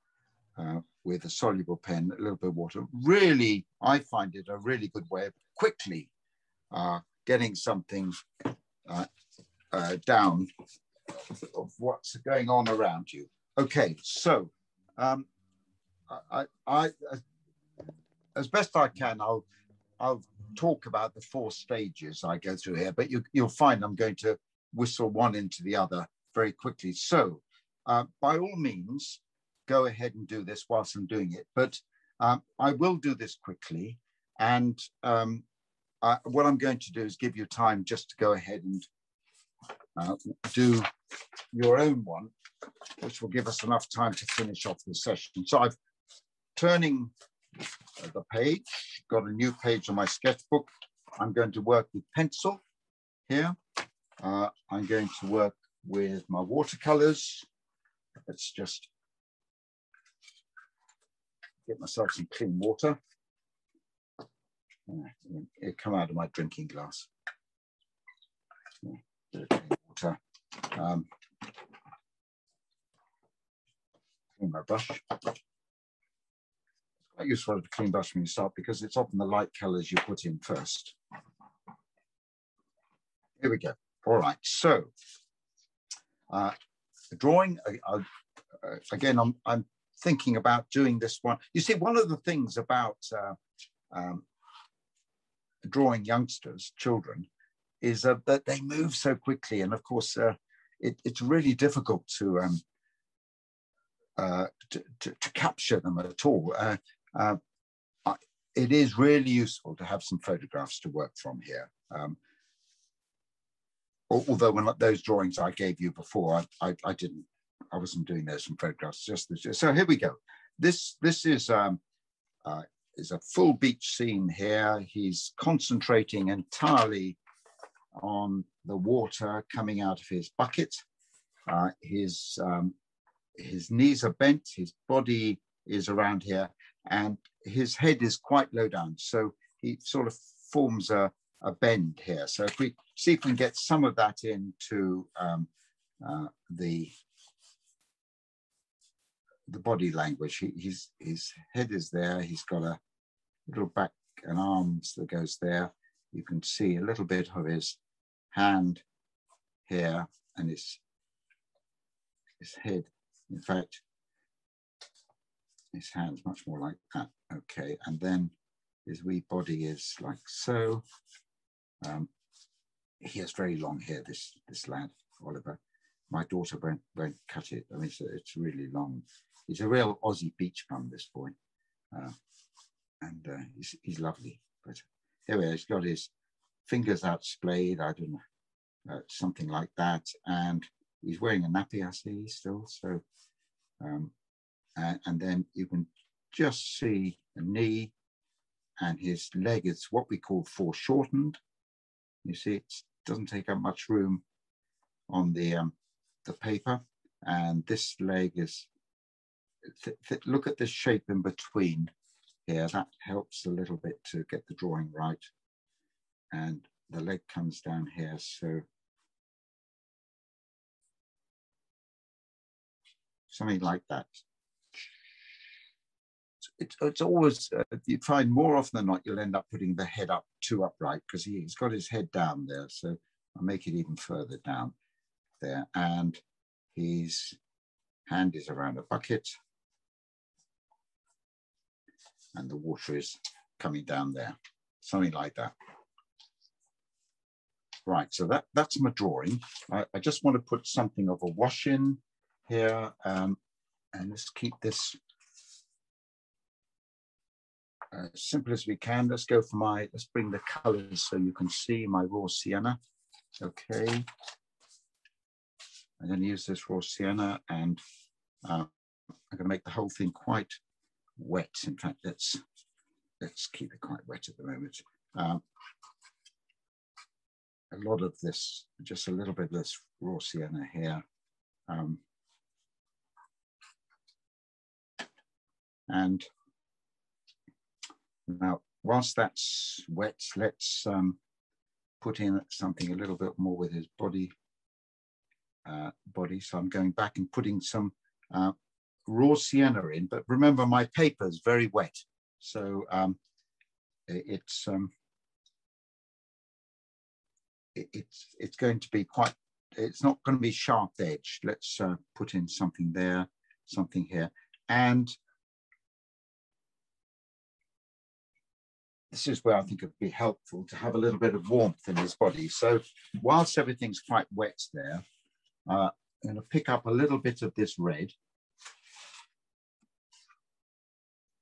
with a soluble pen, a little bit of water. Really, I find it a really good way of quickly getting something down of what's going on around you. Okay, so I as best I can, I'll talk about the 4 stages I go through here, but you'll find I'm going to whistle one into the other very quickly. So by all means, go ahead and do this whilst I'm doing it, but I will do this quickly. And what I'm going to do is give you time just to go ahead and do your own one, which will give us enough time to finish off the session. So I'm turning the page, got a new page on my sketchbook. I'm going to work with pencil here. I'm going to work with my watercolors. Let's just get myself some clean water. It come out of my drinking glass. Clean water. Clean my brush. Quite useful to clean brush when you start, because it's often the light colors you put in first. Here we go. All right, so drawing, again, I'm thinking about doing this one. You see, one of the things about drawing youngsters, children, is that they move so quickly. And of course, it's really difficult to capture them at all. It is really useful to have some photographs to work from here. Although when those drawings I gave you before, I wasn't doing those from photographs. So here we go. This is a full beach scene here. He's concentrating entirely on the water coming out of his bucket. His knees are bent, his body is around here, and his head is quite low down. So he sort of forms a bend here. So if we see if we can get some of that into the body language. His head is there. He's got a little back and arms that goes there. You can see a little bit of his hand here and his head. In fact, his hand's much more like that. Okay, and then His wee body is like so. He has very long hair, this lad, Oliver. My daughter won't cut it. I mean, it's really long. He's a real Aussie beach bum, this boy. And he's lovely. But here we are, he's got his fingers outsplayed, I don't know, something like that. And he's wearing a nappy, I see, still. So, and then you can just see a knee, and his leg is what we call foreshortened. You see, it doesn't take up much room on the paper. And this leg is, look at this shape in between here. That helps a little bit to get the drawing right. And the leg comes down here. So something like that. It's always, you find more often than not, you'll end up putting the head up too upright because he's got his head down there. So I'll make it even further down there. And his hand is around a bucket. And the water is coming down there, something like that. Right, so that's my drawing. I just want to put something of a wash in here, and let's keep this as simple as we can. Let's go for let's bring the colors so you can see my raw sienna. Okay. I'm going to use this raw sienna, and I'm going to make the whole thing quite wet. In fact, let's keep it quite wet at the moment. A lot of this, just a little bit of this raw sienna here. And now, whilst that's wet, let's put in something a little bit more with his body. So I'm going back and putting some raw sienna in, but remember my paper is very wet, so it's going to be quite, it's not going to be sharp edged. Let's put in something there, something here, and this is where I think it would be helpful to have a little bit of warmth in his body. So whilst everything's quite wet there, I'm going to pick up a little bit of this red,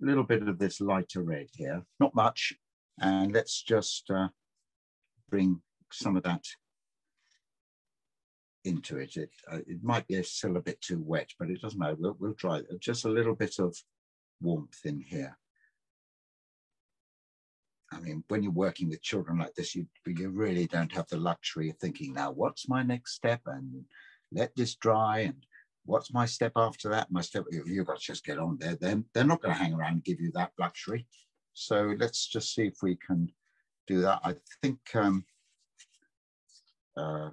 a little bit of this lighter red here, not much, and let's just bring some of that into it. It might be still a bit too wet, but it doesn't matter. We'll try it. Just a little bit of warmth in here. I mean, when you're working with children like this, you really don't have the luxury of thinking, now, what's my next step? And let this dry. And what's my step after that? My step, you've got to just get on there. They're not going to hang around and give you that luxury. So let's just see if we can do that. I think, I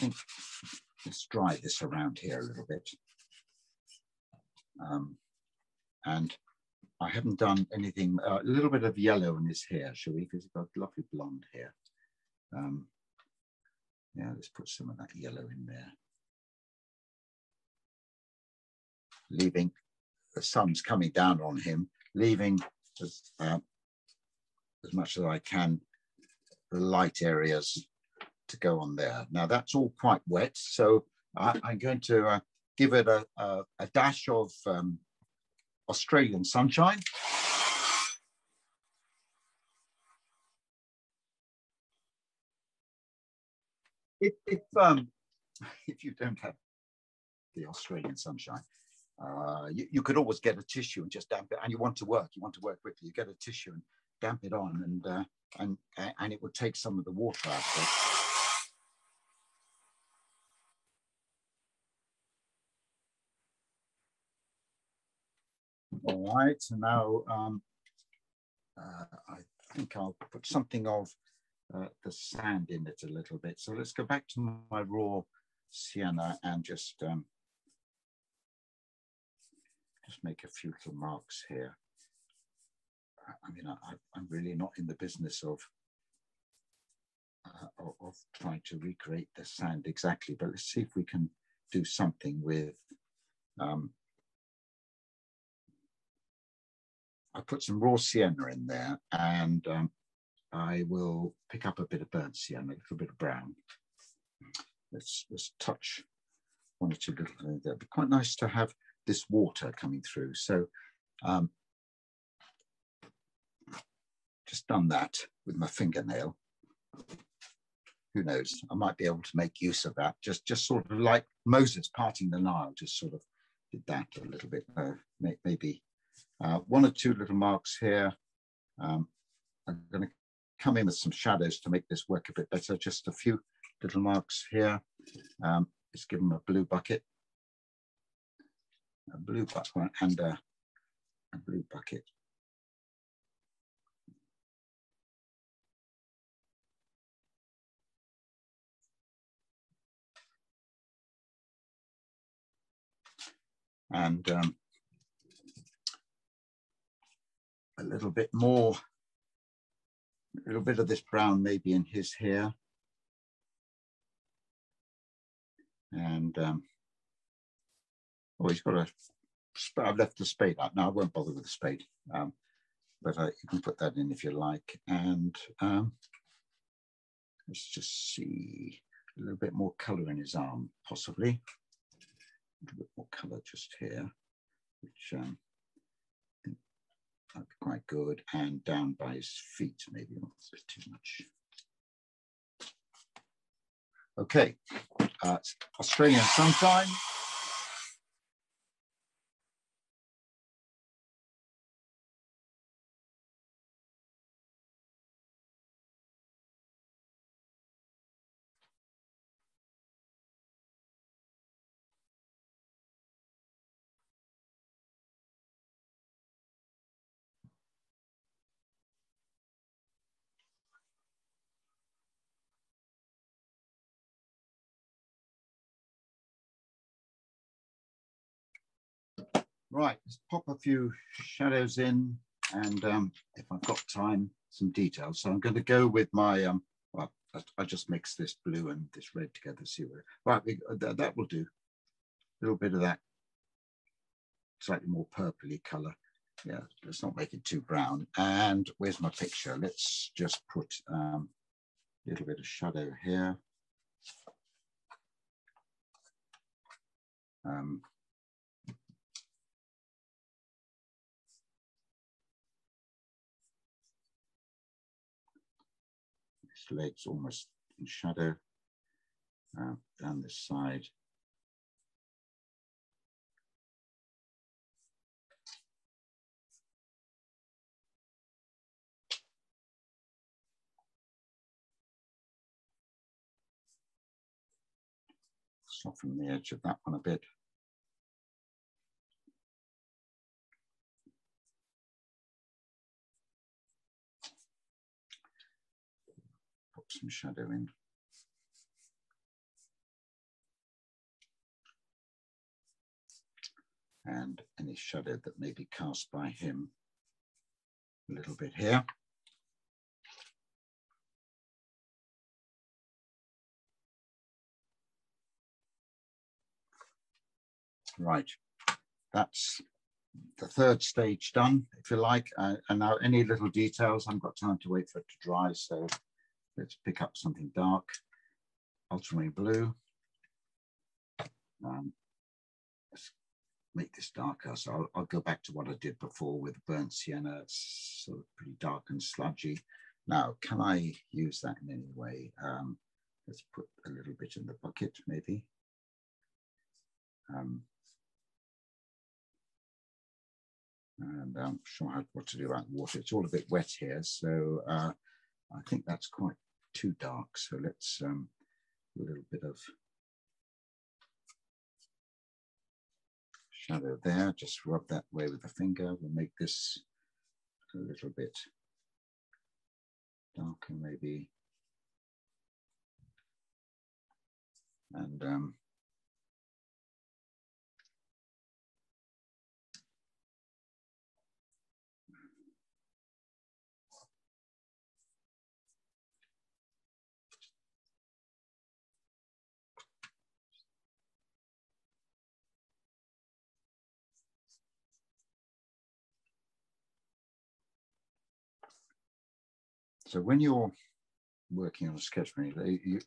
think let's dry this around here a little bit. And I haven't done anything, a little bit of yellow in his hair, shall we? Because he's got lovely blonde hair. Yeah, let's put some of that yellow in there. Leaving, the sun's coming down on him, leaving as much as I can, the light areas to go on there. Now that's all quite wet, so I'm going to give it a dash of Australian sunshine. If you don't have the Australian sunshine, you could always get a tissue and just damp it. And you want to work quickly. You get a tissue and damp it on, and it would take some of the water out of it. All right, so now I think I'll put something of the sand in it a little bit. So let's go back to my raw sienna and just make a few little marks here. I mean, I'm really not in the business of trying to recreate the sand exactly, but let's see if we can do something with I put some raw sienna in there, and I will pick up a bit of burnt sienna, a little bit of brown. Let's touch one or two little things there. It'd be quite nice to have this water coming through. So just done that with my fingernail. Who knows? I might be able to make use of that. Just sort of like Moses parting the Nile, just sort of did that a little bit. Maybe one or two little marks here. I'm going to come in with some shadows to make this work a bit better. Just a few little marks here. Let's give them a blue bucket. A blue bucket and a blue bucket. And a little bit more, a little bit of this brown maybe in his hair. And oh, he's got a, I've left the spade out. No, I won't bother with the spade, but you can put that in if you like. And let's just see a little bit more color in his arm, possibly. A little bit more color just here, which that'd be quite good. And down by his feet, maybe not too much. Okay, Australian sunshine. Right, let's pop a few shadows in, and if I've got time, some details. So I'm going to go with my, well, I just mix this blue and this red together, see where, right, that will do. A little bit of that slightly more purpley color. Yeah, let's not make it too brown. And where's my picture? Let's just put a little bit of shadow here. His legs almost in shadow, down this side. Soften the edge of that one a bit. Put some shadow in. And any shadow that may be cast by him, a little bit here. Right, that's the third stage done, if you like. And now any little details, I haven't got time to wait for it to dry, so let's pick up something dark, ultramarine blue. Let's make this darker, so I'll go back to what I did before with burnt sienna. It's sort of pretty dark and sludgy. Now, can I use that in any way? Let's put a little bit in the bucket, maybe. And I'm sure what to do about water. It's all a bit wet here, so I think that's quite too dark. So let's a little bit of shadow there. Just rub that way with the finger. We'll make this a little bit darker, maybe. And So when you're working on a sketch,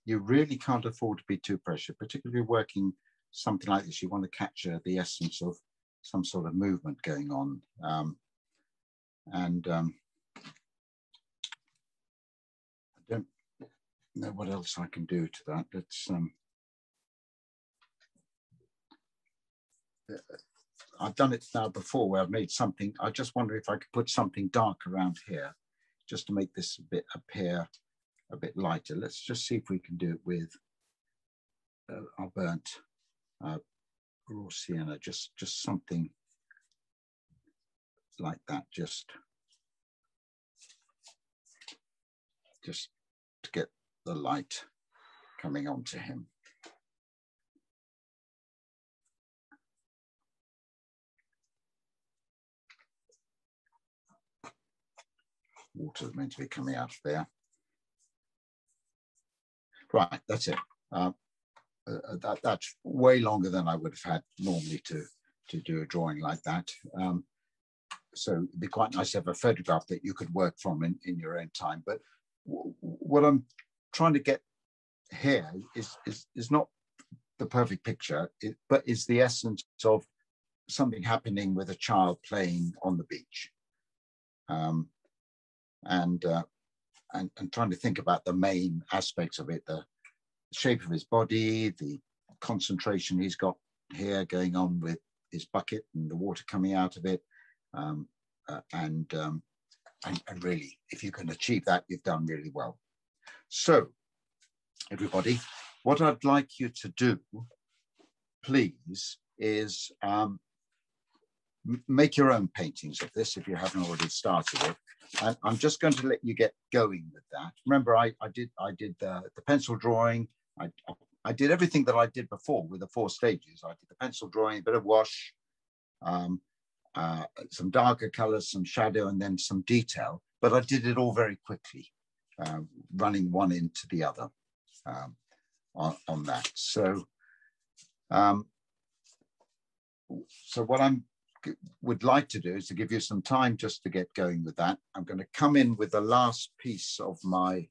you really can't afford to be too pressured, particularly working something like this. You want to capture the essence of some sort of movement going on. I don't know what else I can do to that. It's I've done it now before where I've made something. I just wonder if I could put something dark around here just to make this a bit appear a bit lighter. Let's just see if we can do it with our burnt raw sienna, just something like that, just to get the light coming onto him. Water's meant to be coming out of there. Right, that's it. That's way longer than I would have had normally to do a drawing like that. So it'd be quite nice to have a photograph that you could work from in your own time. But what I'm trying to get here is not the perfect picture, but is the essence of something happening with a child playing on the beach. And trying to think about the main aspects of it, the shape of his body, the concentration he's got here going on with his bucket and the water coming out of it. And really, if you can achieve that, you've done really well. So, everybody, what I'd like you to do, please, is make your own paintings of this if you haven't already started it. And I'm just going to let you get going with that. Remember, I did the pencil drawing. I did everything that I did before with the 4 stages. I did the pencil drawing, a bit of wash, some darker colors, some shadow, and then some detail. But I did it all very quickly, running one into the other on that. So what I would like to do is to give you some time just to get going with that. I'm going to come in with the last piece of my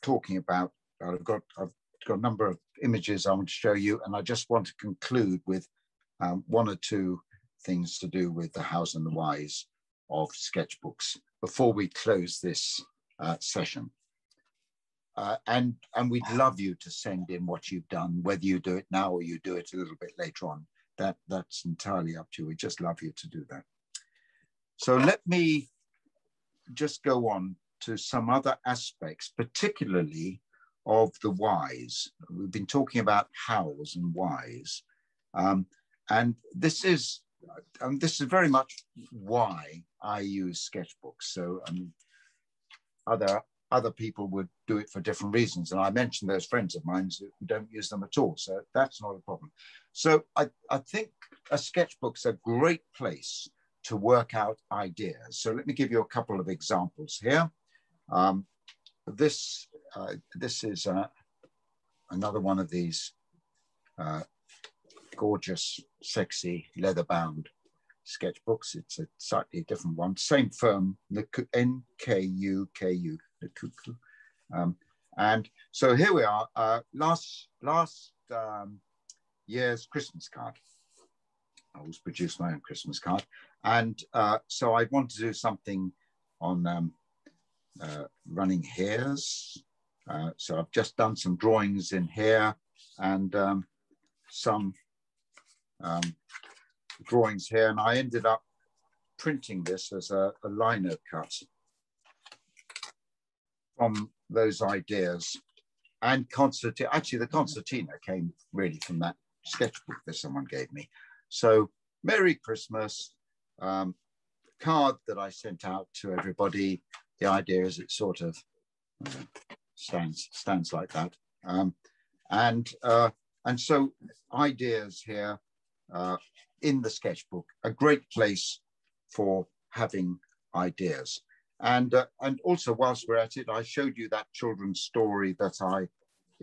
talking about. I've got a number of images I want to show you, and I just want to conclude with 1 or 2 things to do with the hows and the whys of sketchbooks before we close this session. And we'd love you to send in what you've done, whether you do it now or you do it a little bit later on. That's entirely up to you. We just love you to do that. So let me just go on to some other aspects, particularly of the whys. We've been talking about hows and whys. And this is very much why I use sketchbooks. So other people would do it for different reasons. And I mentioned those friends of mine who don't use them at all. So that's not a problem. So I think a sketchbook's a great place to work out ideas. So let me give you a couple of examples here. This is another one of these gorgeous, sexy, leather-bound sketchbooks. It's a slightly different one. Same firm, NKUKU. And so here we are, last year's Christmas card. I always produce my own Christmas card. And so I want to do something on running hares. So I've just done some drawings in here and some drawings here. And I ended up printing this as a lino cut from those ideas. And concertina, actually the concertina came really from that sketchbook that someone gave me. So Merry Christmas, card that I sent out to everybody. The idea is it sort of stands like that. And so ideas here in the sketchbook, a great place for having ideas. And also, whilst we're at it, I showed you that children's story that I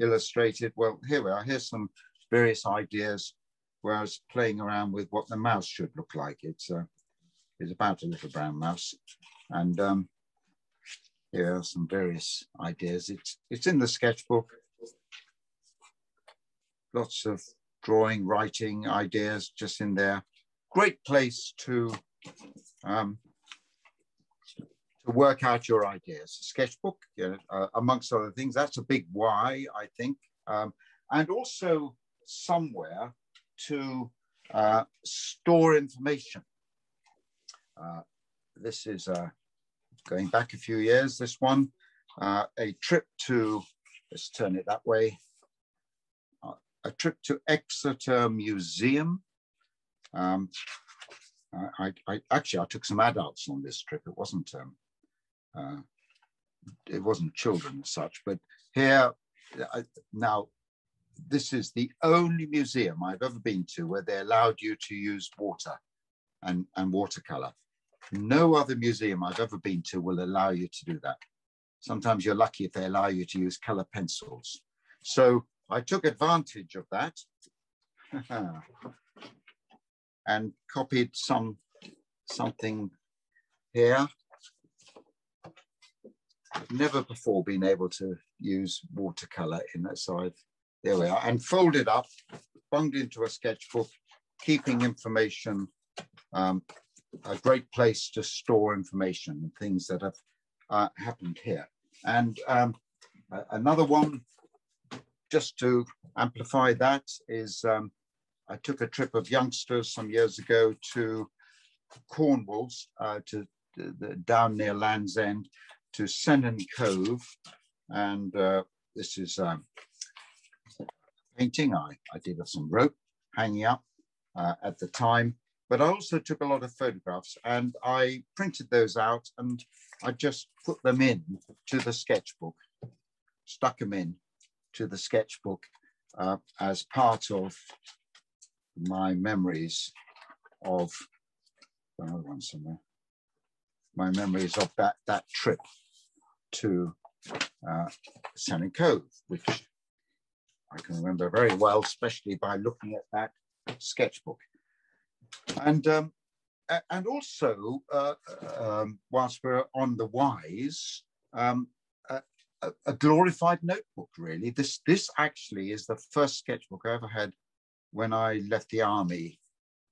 illustrated. Well, here we are. Here's some various ideas where I was playing around with what the mouse should look like. It's about a little brown mouse. And here are some various ideas. It's in the sketchbook. Lots of drawing, writing ideas just in there. Great place to work out your ideas. Sketchbook, you know, amongst other things, that's a big why, I think. And also somewhere to store information. This is going back a few years, this one, a trip to, let's turn it that way, a trip to Exeter Museum. I took some adults on this trip. It wasn't children as such, but here, now, this is the only museum I've ever been to where they allowed you to use water and watercolor. No other museum I've ever been to will allow you to do that. Sometimes you're lucky if they allow you to use color pencils. So I took advantage of that and copied something here. Never before been able to use watercolor in that, so there we are, and folded up, bunged into a sketchbook, keeping information, a great place to store information and things that have happened here. And another one, just to amplify that, is I took a trip of youngsters some years ago to Cornwall, down near Land's End, to Sennan Cove, and this is painting I did of some rope hanging up at the time, but I also took a lot of photographs and I printed those out and I just put them in to the sketchbook, stuck them in to the sketchbook as part of my memories of, another one somewhere, my memories of that trip to Sennan Cove, which I can remember very well, especially by looking at that sketchbook. And also, whilst we're on the whys, a glorified notebook, really. This actually is the first sketchbook I ever had when I left the army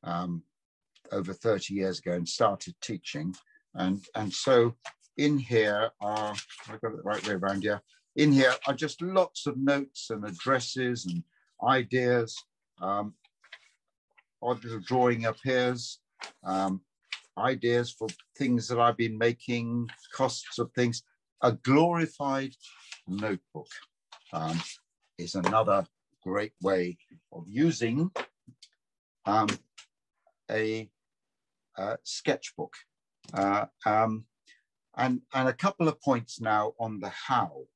over 30 years ago and started teaching. And so in here are, I've got it the right way around here, in here are just lots of notes and addresses and ideas. Odd little drawing appears, ideas for things that I've been making, costs of things. A glorified notebook is another great way of using a sketchbook. And a couple of points now on the how.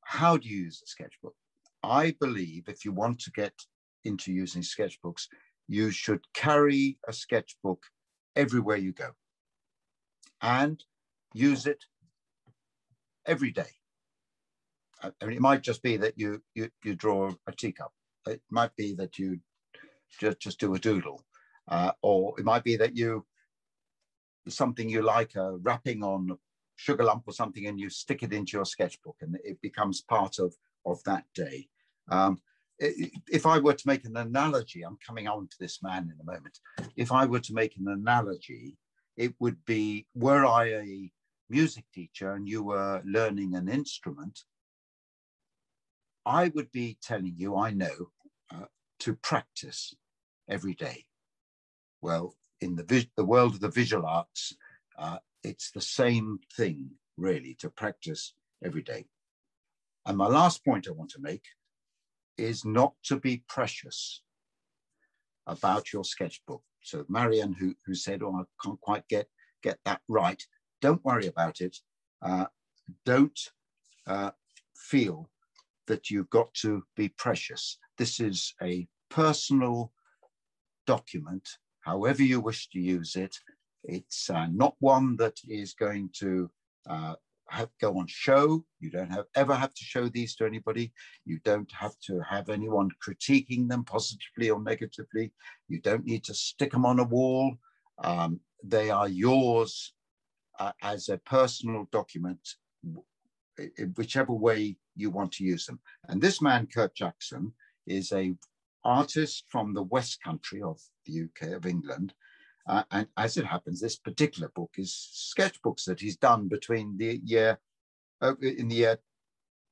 How do you use a sketchbook? I believe if you want to get into using sketchbooks, you should carry a sketchbook everywhere you go and use it every day. I mean, it might just be that you draw a teacup. It might be that you just do a doodle, or it might be that something you like, wrapping on a sugar lump or something, and you stick it into your sketchbook and it becomes part of that day. If I were to make an analogy, I'm coming on to this man in a moment. If I were to make an analogy, it would be, were I a music teacher and you were learning an instrument, I would be telling you, I know, to practice every day. Well, in the world of the visual arts, it's the same thing, really, to practice every day. And my last point I want to make is not to be precious about your sketchbook. So Marianne, who said, oh, I can't quite get that right, don't worry about it. Don't feel that you've got to be precious. This is a personal document, however you wish to use it. It's not one that is going to go on show. You don't ever have to show these to anybody. You don't have to have anyone critiquing them positively or negatively. You don't need to stick them on a wall. they are yours as a personal document, whichever way you want to use them. And this man, Kurt Jackson, is a artist from the West Country of the UK, of England. And as it happens, this particular book is sketchbooks that he's done between the year, in the year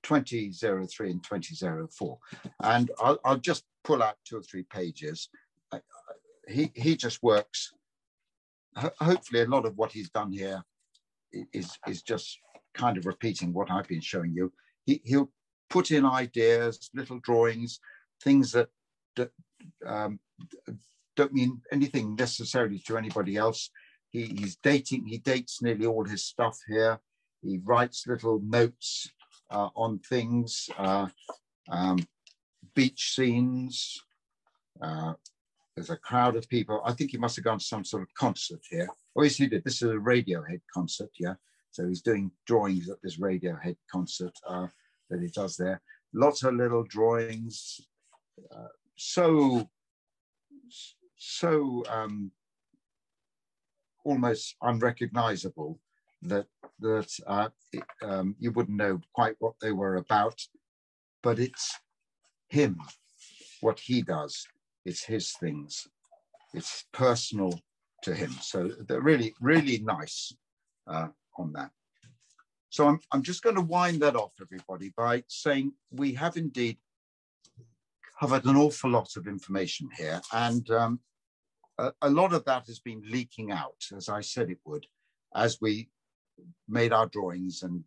2003 and 2004. And I'll just pull out 2 or 3 pages. He just works, hopefully a lot of what he's done here is just kind of repeating what I've been showing you. He'll put in ideas, little drawings, things that don't mean anything necessarily to anybody else. He dates nearly all his stuff here. He writes little notes on things, beach scenes. There's a crowd of people. I think he must have gone to some sort of concert here. Oh, yes, he did. This is a Radiohead concert, yeah. So he's doing drawings at this Radiohead concert that he does there. Lots of little drawings. So almost unrecognizable that you wouldn't know quite what they were about, but it's him, what he does. It's his things. It's personal to him. So they're really, really nice on that. So I'm just going to wind that off, everybody, by saying we have indeed covered an awful lot of information here. And a lot of that has been leaking out, as I said it would, as we made our drawings and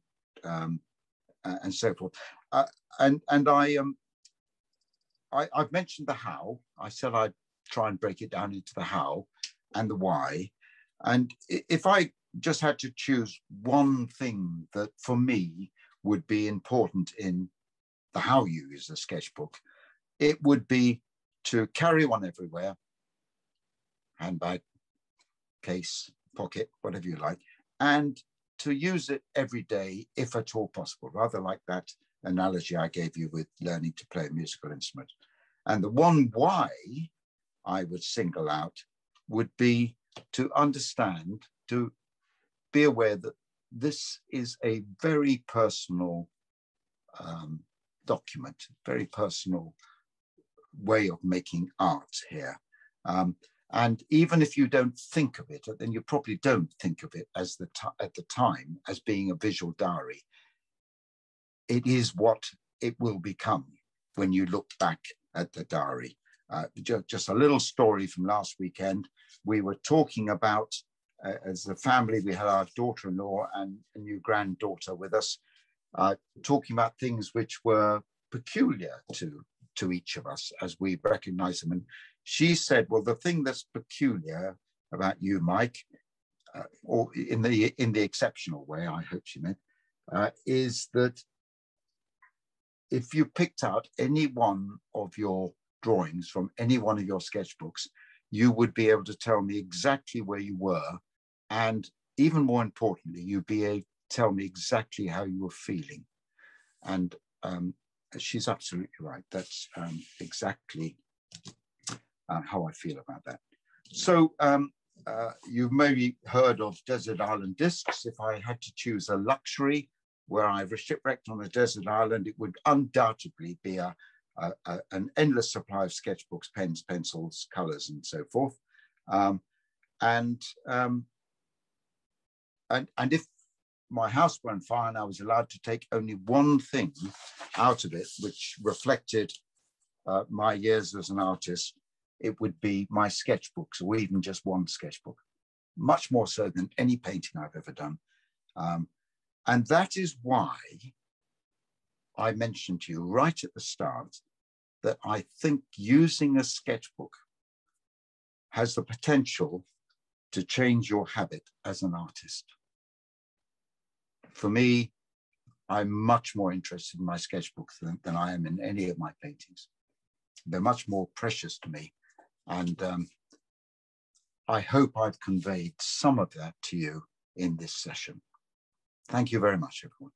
so forth. I've mentioned the how. I said I'd try and break it down into the how and the why. And if I just had to choose one thing that for me would be important in the how you use a sketchbook, it would be to carry one everywhere, handbag, case, pocket, whatever you like, and to use it every day, if at all possible, rather like that analogy I gave you with learning to play a musical instrument. And the one why I would single out would be to understand, to be aware that this is a very personal document, very personal way of making art here. And even if you don't think of it, then you probably don't think of it as at the time as being a visual diary. It is what it will become when you look back at the diary. Just a little story from last weekend. We were talking about, as a family, we had our daughter-in-law and a new granddaughter with us, talking about things which were peculiar to each of us as we recognize them. And she said, well, the thing that's peculiar about you, Mike, or in the exceptional way, I hope she meant, is that if you picked out any one of your drawings from any one of your sketchbooks, you would be able to tell me exactly where you were. And even more importantly, you'd be able to tell me exactly how you were feeling. And she's absolutely right. That's exactly how I feel about that. So you've maybe heard of desert island discs. If I had to choose a luxury where I've shipwrecked on a desert island, it would undoubtedly be an endless supply of sketchbooks, pens, pencils, colors, and so forth. And if my house were on fire and I was allowed to take only one thing out of it, which reflected my years as an artist, it would be my sketchbooks, or even just one sketchbook, much more so than any painting I've ever done. And that is why I mentioned to you right at the start that I think using a sketchbook has the potential to change your habit as an artist. For me, I'm much more interested in my sketchbooks than I am in any of my paintings. They're much more precious to me. And I hope I've conveyed some of that to you in this session. Thank you very much, everyone.